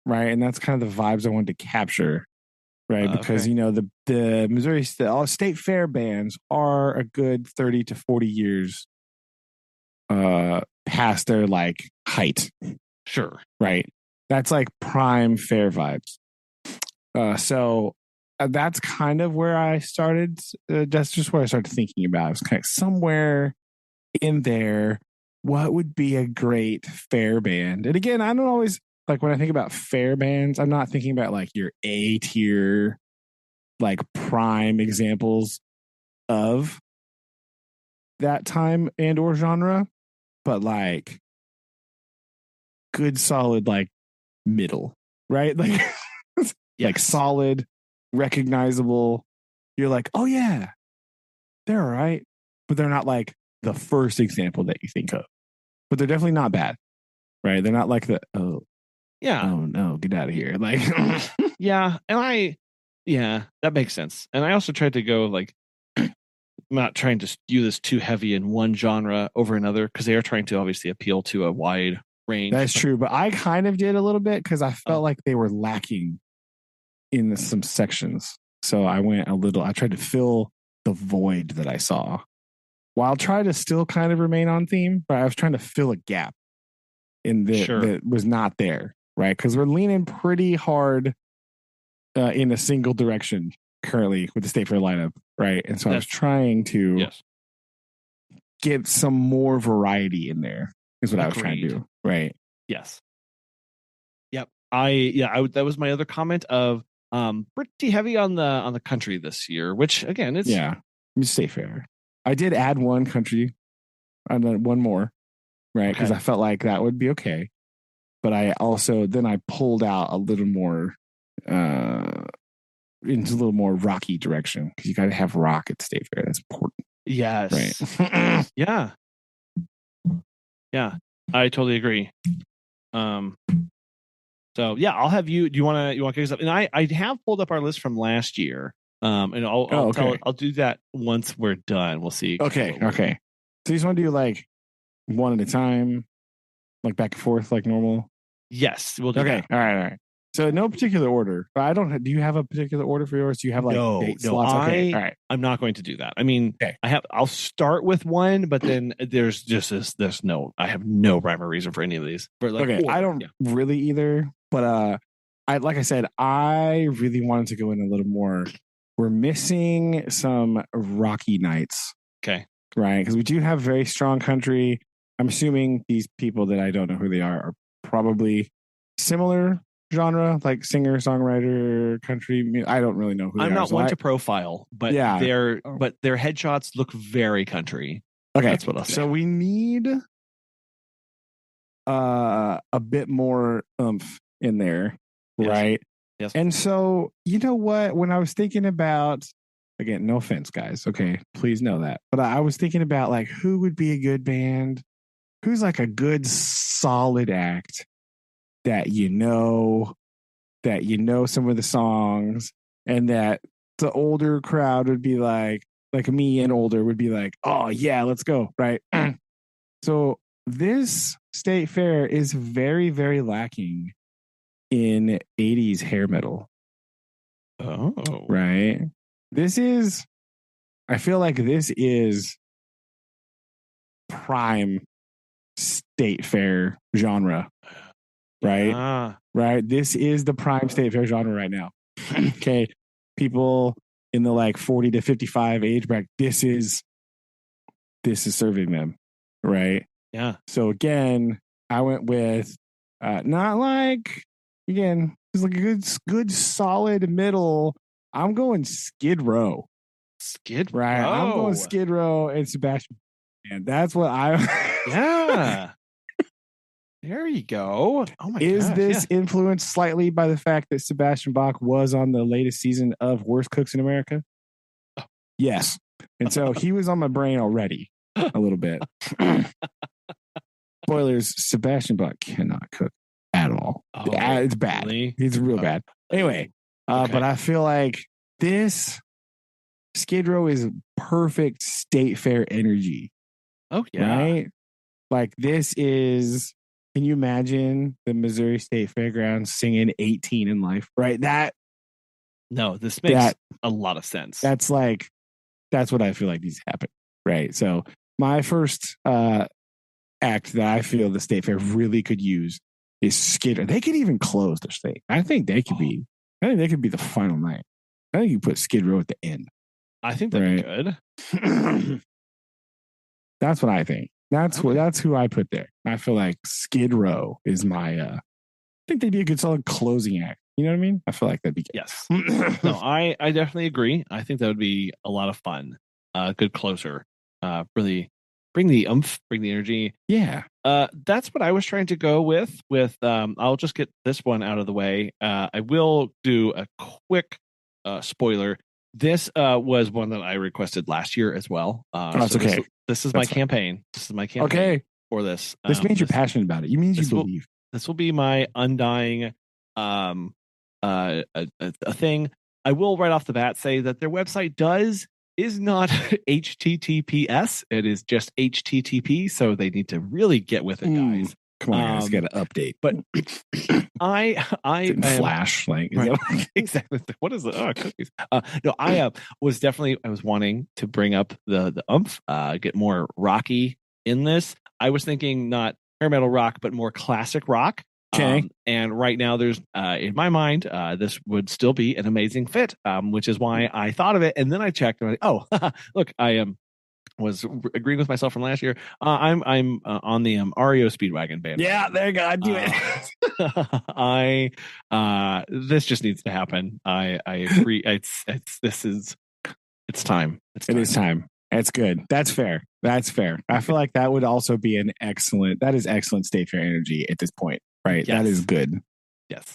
right? And that's kind of the vibes I wanted to capture, right? Because, Okay. you know, the Missouri State Fair bands are a good 30 to 40 years past their like height. Sure. Right. That's like prime fair vibes. So that's kind of where I started. That's just where I started thinking about. It was kind of somewhere in there. What would be a great fair band? And again, I don't always like when I think about fair bands, I'm not thinking about like your A tier, like prime examples of that time and or genre, but like good solid like middle, right? Like like solid, recognizable. You're like, oh yeah, they're all right, but they're not like the first example that you think of. But they're definitely not bad, right? They're not like the oh no, get out of here, like yeah, and that makes sense. And I also tried to go like I'm not trying to do this too heavy in one genre over another because they are trying to obviously appeal to a wide range. That's true, but I kind of did a little bit because I felt like they were lacking in some sections. So I went a little. I tried to fill the void that I saw, while trying to still kind of remain on theme. But I was trying to fill a gap in that was not there, right? Because we're leaning pretty hard in a single direction currently with the State Fair lineup, right? And so I was trying to get some more variety in there. Is what I was trying to do, right? Yes. Yep. I that was my other comment of pretty heavy on the country this year, which again it's State Fair. I did add one country, one more, right? Because I felt like that would be okay. But I also then I pulled out a little more into a little more rocky direction because you got to have rock at State Fair. That's important. Yes. Right. Yeah. Yeah. I totally agree. So yeah, I'll have you. Do you want to kick us up? And I have pulled up our list from last year. And I'll do that once we're done. We'll see. Okay. So you just want to do like one at a time, like back and forth, like normal. Yes, we'll do that. All right. So no particular order. But I don't. Do you have a particular order for yours? Do you have like date slots? Okay. All right. I'm not going to do that. I mean, I'll start with one, but then there's no. I have no rhyme or reason for any of these. I don't really either. But like I said, I really wanted to go in a little more. We're missing some Rocky nights. Okay. Right, because we do have very strong country. I'm assuming these people that I don't know who they are probably similar genre, like singer, songwriter, country. I don't really know who they are. I'm not one to profile, but their headshots look very country. Okay, that's what I'll say. So we need a bit more oomph in there, right? Yes. And so you know what? When I was thinking about, again, no offense, guys. Okay, please know that. But I was thinking about like who would be a good band, who's like a good solid act that you know some of the songs, and that the older crowd would be like me and older would be like, oh yeah, let's go, right? So this State Fair is very, very lacking in 80s hair metal. Oh, right. I feel like this is prime State Fair genre, right? Right. This is the prime State Fair genre right now. Okay. People in the like 40 to 55 age bracket, this is serving them. Right. Yeah. So again, I went with not like again, it's like a good solid middle. I'm going Skid Row. Skid Right. I'm going Row. Skid Row and Sebastian. And that's what I Yeah. There you go. Oh my is gosh. Yeah. this influenced slightly by the fact that Sebastian Bach was on the latest season of Worst Cooks in America? Yes. And so he was on my brain already a little bit. Spoilers, Sebastian Bach cannot cook at all. Oh, It's bad. really? It's real bad. Anyway, Okay. but I feel like this Skid Row is perfect state fair energy. Oh yeah. Right? Like this is, can you imagine the Missouri State Fairgrounds singing 18 in life? Right? No, this makes a lot of sense. That's what I feel like needs to happen. Right. So my first act that I feel the state fair really could use is Skid Row. They could even close their state. I think they could be the final night. I think you put Skid Row at the end. I think that'd be good. That's what I think. That's who I put there. I feel like Skid Row is my I think they'd be a good solid closing act. You know what I mean? I feel like that'd be good. Yes. No, I definitely agree. I think that would be a lot of fun. Good closer. Really bring the oomph, bring the energy. Yeah. That's what I was trying to go with. I'll just get this one out of the way. I will do a quick spoiler. This was one that I requested last year as well. That's so okay. This is my campaign. This is my campaign. Okay. For this. This means you're passionate about it. You means you believe. This will be my undying a thing. I will right off the bat say that their website is not HTTPS. It is just HTTP. So they need to really get with it, guys. Come on, guys, got to update. But I Flash like exactly. What is it? Oh, cookies. No, I was wanting to bring up the oomph, get more rocky in this. I was thinking not hair metal rock, but more classic rock. Okay. And right now there's in my mind this would still be an amazing fit, which is why I thought of it. And then I checked and I'm like, oh, look, I was agreeing with myself from last year. I'm on the REO Speedwagon band. Yeah, there you go. I do it. This just needs to happen. I agree. It's time. It is time. That's good. That's fair. I feel like that would also be that is excellent state fair energy at this point. Right. Yes. That is good. Yes.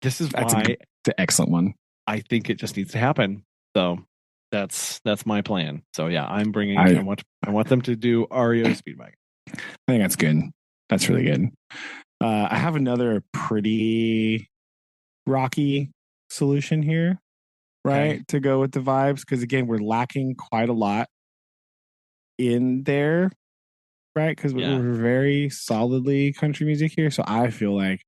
This is why the excellent one. I think it just needs to happen. So that's my plan. So yeah, I'm bringing. I want them to do REO Speedwagon. I think that's good. That's really good. I have another pretty rocky solution here, right? Okay. To go with the vibes, because again, we're lacking quite a lot in there, right? Because we're very solidly country music here. So I feel like,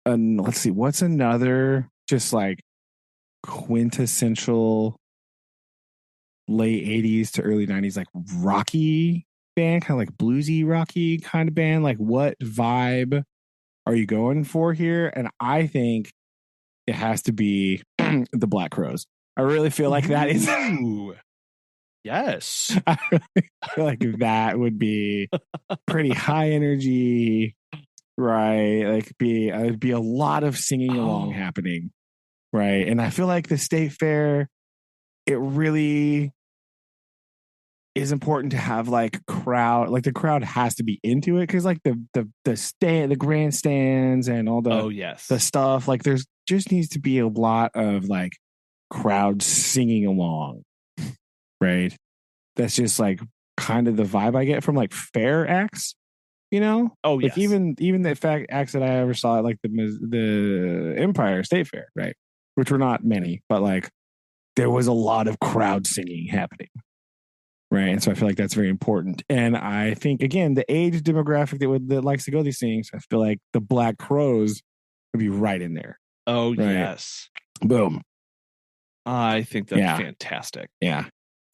let's see, what's another just like quintessential late 80s to early 90s like rocky band, kind of like bluesy rocky kind of band? Like what vibe are you going for here? And I think it has to be the Black Crowes. I really feel like that is yes. I really feel like that would be pretty high energy, right? Like it'd be a lot of singing along happening, right? And I feel like the state fair, it really is important to have like crowd, like the crowd has to be into it, because like the grandstands and all the stuff, like there's just needs to be a lot of like crowd singing along, right? That's just like kind of the vibe I get from like fair acts, you know? Oh like yes. Even the fact acts that I ever saw at like the Empire State Fair, right? Which were not many, but like there was a lot of crowd singing happening. Right. And so I feel like that's very important. And I think, again, the age demographic that likes to go to these things, I feel like the Black Crowes would be right in there. Oh, right? Yes. Boom. I think that's fantastic. Yeah.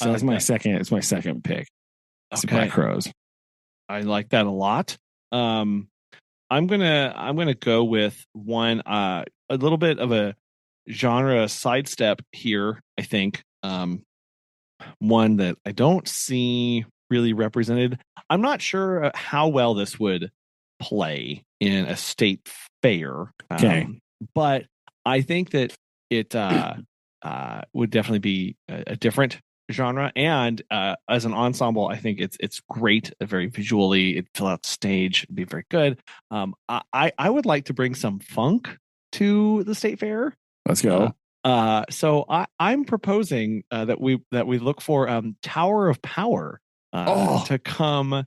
So that's my second. It's my second pick. It's okay. Black Crowes. I like that a lot. I'm gonna go with one a little bit of a genre sidestep here, I think. One that I don't see really represented. I'm not sure how well this would play in a state fair. Okay. But I think that it would definitely be a different genre, and as an ensemble, I think it's great. Very visually, it fill out stage, it'd be very good. I would like to bring some funk to the state fair. Let's go. So I'm proposing that we look for Tower of Power to come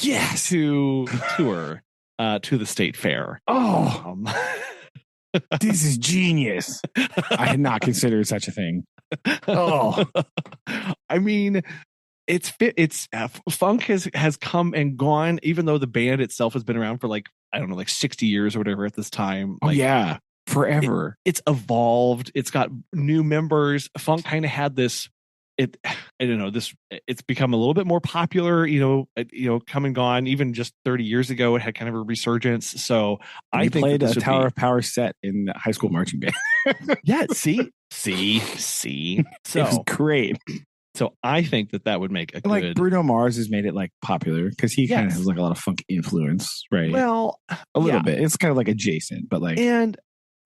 Yes. to tour to the state fair. Oh, this is genius. I had not considered such a thing. Oh, I mean, it's funk has come and gone, even though the band itself has been around for like, I don't know, like 60 years or whatever at this time. oh Like, yeah, forever. it's evolved. It's got new members. Funk kind of had this. I don't know. It's become a little bit more popular. Come and gone. Even just 30 years ago, it had kind of a resurgence. So I think played that a this Tower of Power set in the high school marching band. Yeah. See. So it was great. So I think that would make a good. Like Bruno Mars has made it like popular because he kind of has like a lot of funk influence, right? Well, a little bit. It's kind of like adjacent, but like, and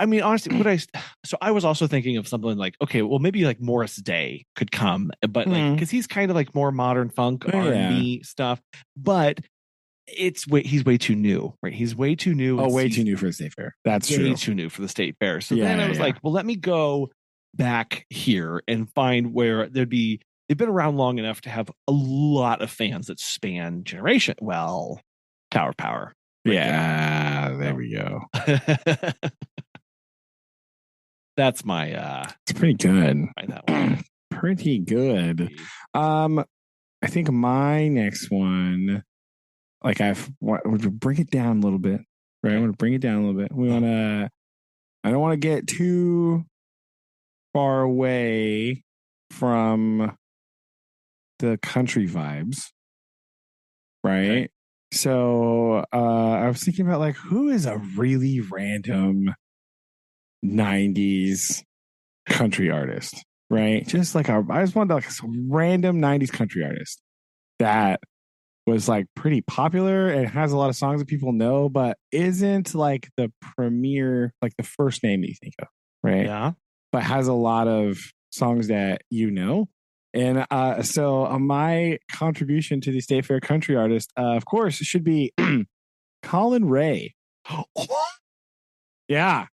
I mean, honestly, I was also thinking of something like, okay, well, maybe like Morris Day could come, but like, because he's kind of like more modern funk R&B stuff, but he's way too new, right? He's way too new. Oh, way too new for the state fair. That's true. Way too new for the state fair. So then I was like, well, let me go back here and find where they've been around long enough to have a lot of fans that span generation. Well, Tower Power. Right there we go. That's my it's pretty good. That one. Pretty good. I think my next one, like would bring it down a little bit, right? I want to bring it down a little bit. I don't want to get too far away from the country vibes, right? Okay. So I was thinking about like, who is a really random 90s country artist, right? Just like I just wanted like some random 90s country artist that was like pretty popular and has a lot of songs that people know, but isn't like the premier, like the first name that you think of, right? Yeah. But has a lot of songs that you know. And so my contribution to the State Fair country artist, of course, should be Collin Ray. Yeah.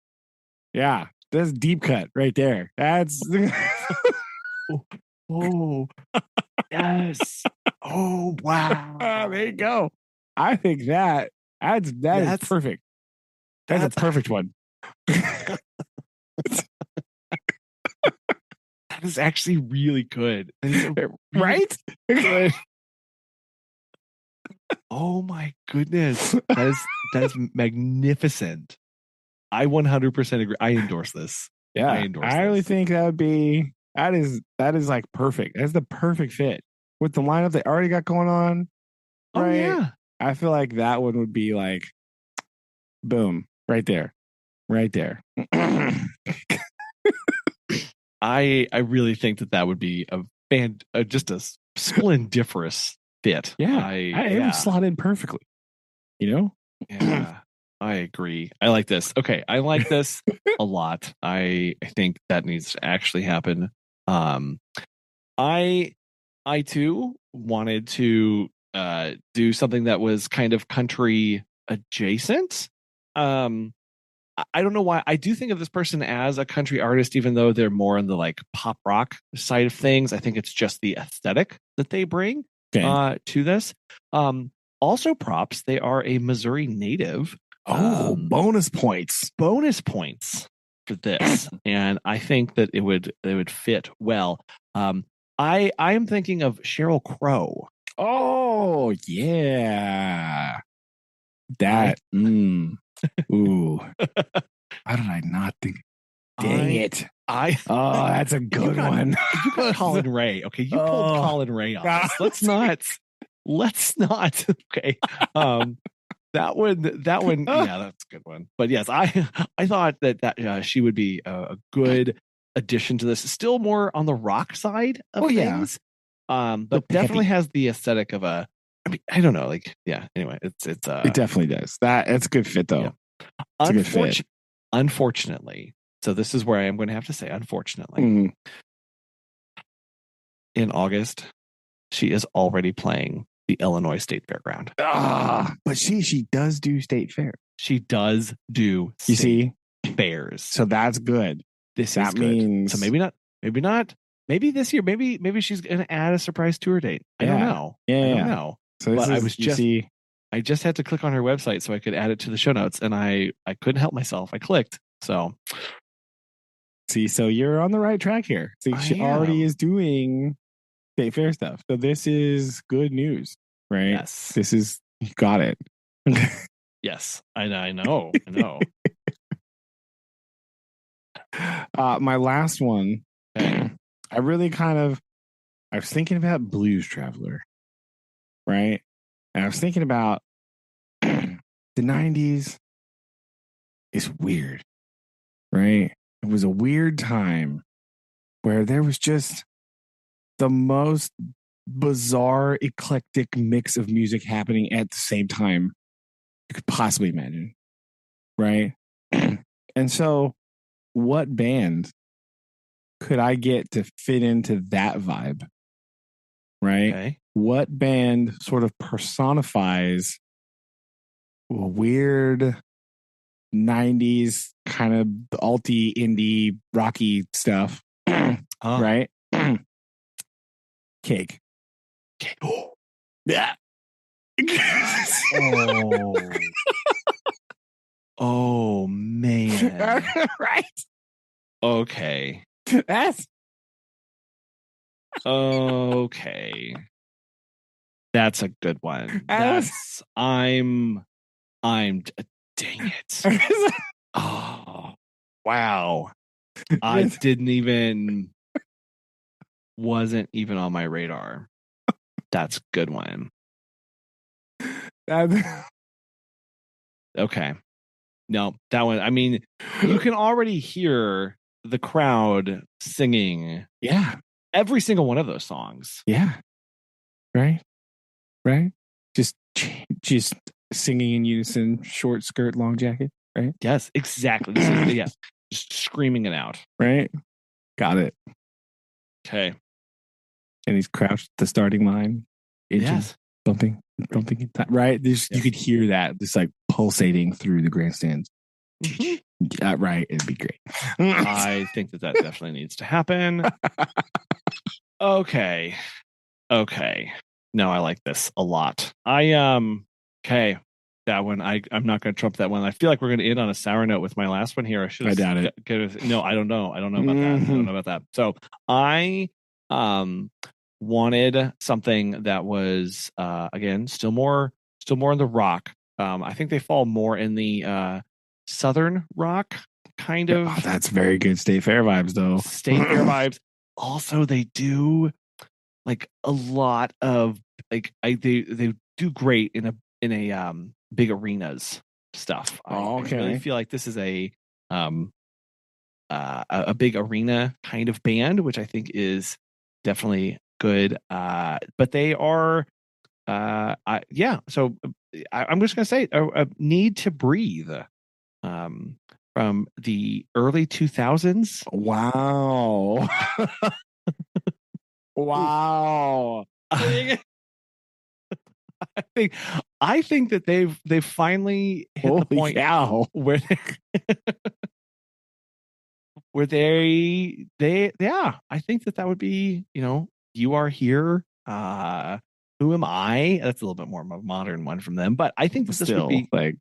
Yeah. That's deep cut right there. That's oh yes. Oh wow. There you go. I think that is perfect. That's a perfect one. That is actually really good. Right? Good. Oh my goodness. That is magnificent. I 100% agree. I endorse this. Yeah. I really think that is like perfect. That's the perfect fit with the lineup they already got going on. Right? Oh yeah. I feel like that one would be like boom, right there. Right there. I really think that would be just a splendiferous fit. Yeah, it would slot in perfectly. You know? Yeah, I agree. I like this. Okay, I like this a lot. I think that needs to actually happen. I too wanted to do something that was kind of country adjacent. I don't know why. I do think of this person as a country artist, even though they're more on the like pop rock side of things. I think it's just the aesthetic that they bring to this. Also props. They are a Missouri native. Bonus points. Bonus points for this. And I think that it would fit well. I am thinking of Sheryl Crow. Oh, yeah. That. Ooh. How did I not think? Dang it. That's a good one. You got Collin Ray. Okay. You pulled Collin Ray on us. Let's not. Okay. That one, yeah, that's a good one. But yes, I thought that she would be a good addition to this. Still more on the rock side of things. But definitely has the aesthetic of a I mean, I don't know. Like, yeah. Anyway, it's It definitely does. That's a good fit though. yeah. It's a good fit. Unfortunately, so this is where I am going to have to say, unfortunately, Mm. in August, she is already playing the Illinois State Fairground. But she does do state fair. She does do You state see, fairs. so that's good. This That is good. means So maybe not. Maybe not. Maybe this year. Maybe she's going to add a surprise tour date. I don't know. Yeah, I don't yeah. know. So this But is I just had to click on her website so I could add it to the show notes, and I couldn't help myself. I clicked. So so you're on the right track here. See, she already is doing state fair stuff. So this is good news, right? Yes. This is, you got it. Yes. I know. I know. My last one, Okay. I was thinking about Blues Traveler, right? And I was thinking about the 90s is weird, right? It was a weird time where there was just the most bizarre, eclectic mix of music happening at the same time you could possibly imagine, right? And so, what band could I get to fit into that vibe, right? Okay. What band sort of personifies weird 90s kind of alty indie rocky stuff, right? Cake. Yeah. Oh. Oh man. Right. Okay. That's okay. That's a good one. That's I'm dang it. Oh, wow. I wasn't even on my radar. That's a good one. Okay. No, that one. I mean, you can already hear the crowd singing. Yeah. Every single one of those songs. Yeah. Right. Just singing in unison, short skirt, long jacket. Right. Yes, exactly. This is just screaming it out. Right. Got it. Okay. And he's crouched at the starting line. Yes. Bumping. Right. You could hear that just like pulsating through the grandstands. Mm-hmm. Right. It'd be great. I think that definitely needs to happen. Okay. No, I like this a lot. Okay. That one, I'm not going to trump that one. I feel like we're going to end on a sour note with my last one here. I doubt it. No, I don't know. I don't know about that. I don't know about that. So I wanted something that was again still more in the rock. I think they fall more in the southern rock kind of. Oh, that's very good state fair vibes, though. State fair vibes. Also, they do like a lot of like they do great in a big arenas stuff. I really feel like this is a big arena kind of band, which I think is definitely good. But they are so I'm just gonna say a Need to Breathe from the early 2000s. Wow. Wow. I think that they've finally hit the point where I think that would be, You Are Here, Who Am I? That's a little bit more of a modern one from them, but I think this would be like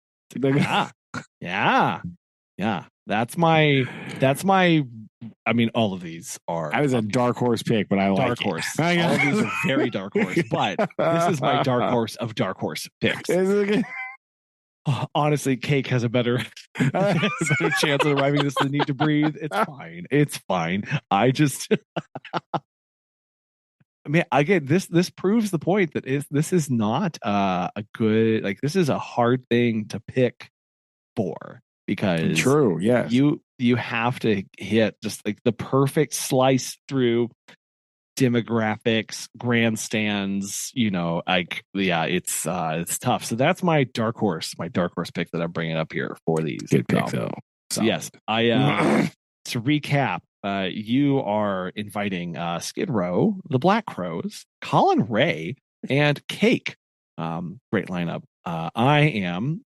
yeah. That's my I mean, all of these are. I was a dark horse pick, but I like dark horse. All of these are very dark horse, but this is my dark horse of dark horse picks. Honestly, Cake has a better chance of arriving this than Need to Breathe. It's fine. I just, I mean, again, this proves the point that this is not a good, like, this is a hard thing to pick for, because true, yes, you have to hit just like the perfect slice through demographics, grandstands, it's tough. So that's my dark horse pick that I'm bringing up here for these. Good pick, though. So yes, I to recap, you are inviting Skid Row, the Black Crows, Colin Ray, and Cake. Great lineup. I am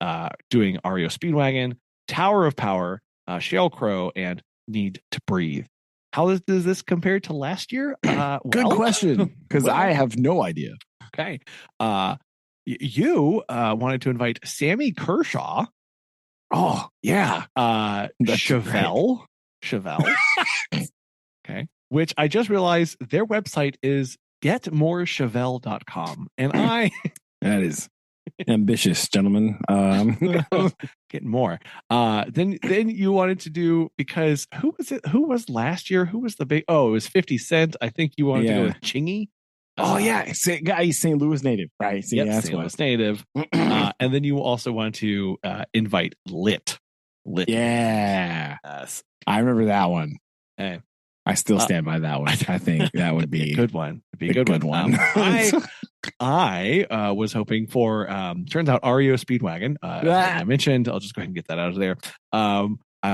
doing REO Speedwagon, Tower of Power, Shale Crow, and Need to Breathe. How does this compare to last year? Good question, because I have no idea. Okay. You wanted to invite Sammy Kershaw. Oh, yeah. Chevelle. Okay. Which I just realized their website is getmorechevelle.com. And that is ambitious, gentlemen. Getting more. Then you wanted to do, because who was last year? Who was the big? Oh, it was 50 Cent. I think you wanted to go with Chingy. Oh yeah, he's St. Louis native, right? See, St. Louis native. And then you also want to invite Lit. Yeah, yes. I remember that one. Hey. I still stand by that one. I think that would be a good one. It'd be a good one. I was hoping for, turns out REO Speedwagon. Like I mentioned, I'll just go ahead and get that out of there.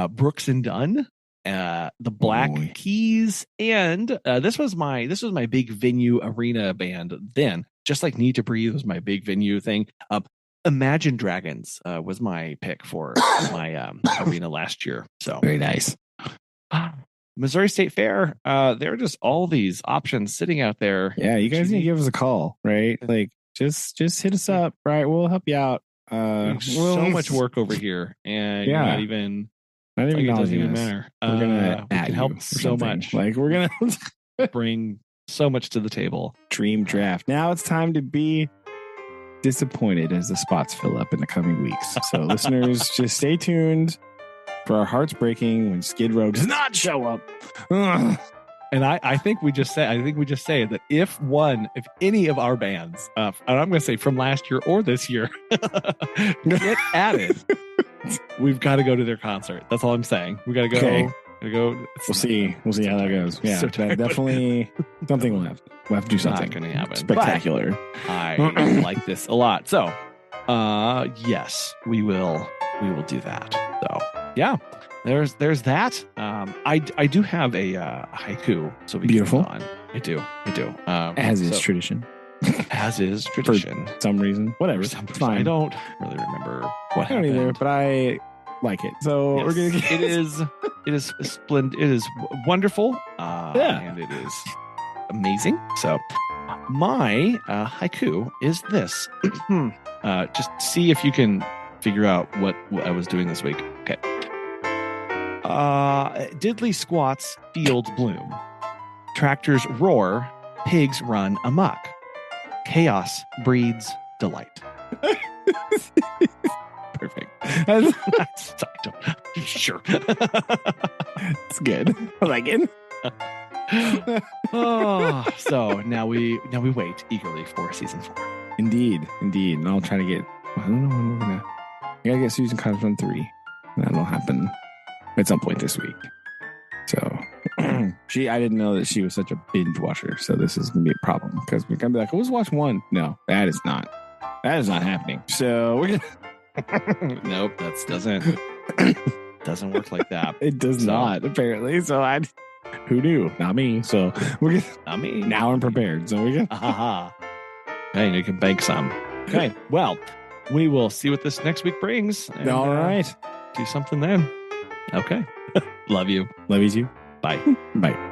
Brooks and Dunn, the Black Keys, and this was my big venue arena band then. Just like Need to Breathe was my big venue thing. Imagine Dragons was my pick for my arena last year. So very nice. Missouri State Fair. There are just all these options sitting out there. Yeah, you guys need to give us a call, right? Like, just hit us up, right? We'll help you out. So much work over here, and you're not even it doesn't even matter. We're gonna we can help so much. Like, we're gonna bring so much to the table. Dream draft. Now it's time to be disappointed as the spots fill up in the coming weeks. So listeners, just stay tuned for our hearts breaking when Skid Row does not show up. And I think we just say that if any of our bands, and I'm going to say from last year or this year, get added, we've got to go to their concert. That's all I'm saying. We got to go. Okay. We'll see how that goes. Yeah, definitely something will happen. We'll have to do something. Not going to happen. Spectacular. But I like this a lot. So, yes, we will do that. So, yeah, there's that. I do have a haiku. So we beautiful. Can I do. As is tradition. As is tradition. For some reason, whatever. It's fine. I don't really remember what happened. I don't either, but I like it. So yes, we're gonna get it is splendid. It is wonderful. And it is amazing. So my haiku is this. Just see if you can figure out what I was doing this week. Okay. Diddly squats, fields bloom. Tractors roar, pigs run amok. Chaos breeds delight. Perfect. Sure. It's good. I like it. So now we wait eagerly for season 4. Indeed. And I'll try to get. I don't know when we're gonna. I gotta get Susan Cottage on 3. That'll happen at some point this week. So I didn't know that she was such a binge watcher. So this is gonna be a problem because we're gonna be like, let's watch one. No, that is not happening. So we're gonna. Nope, that doesn't work like that. It does not, apparently. So who knew? Not me. So we're gonna. Not me. Now I'm prepared. So we're gonna. Hey, you can bank some. Okay. Well, we will see what this next week brings. And, all right. Do something then. Okay. Love you. Love you too. Bye. Bye.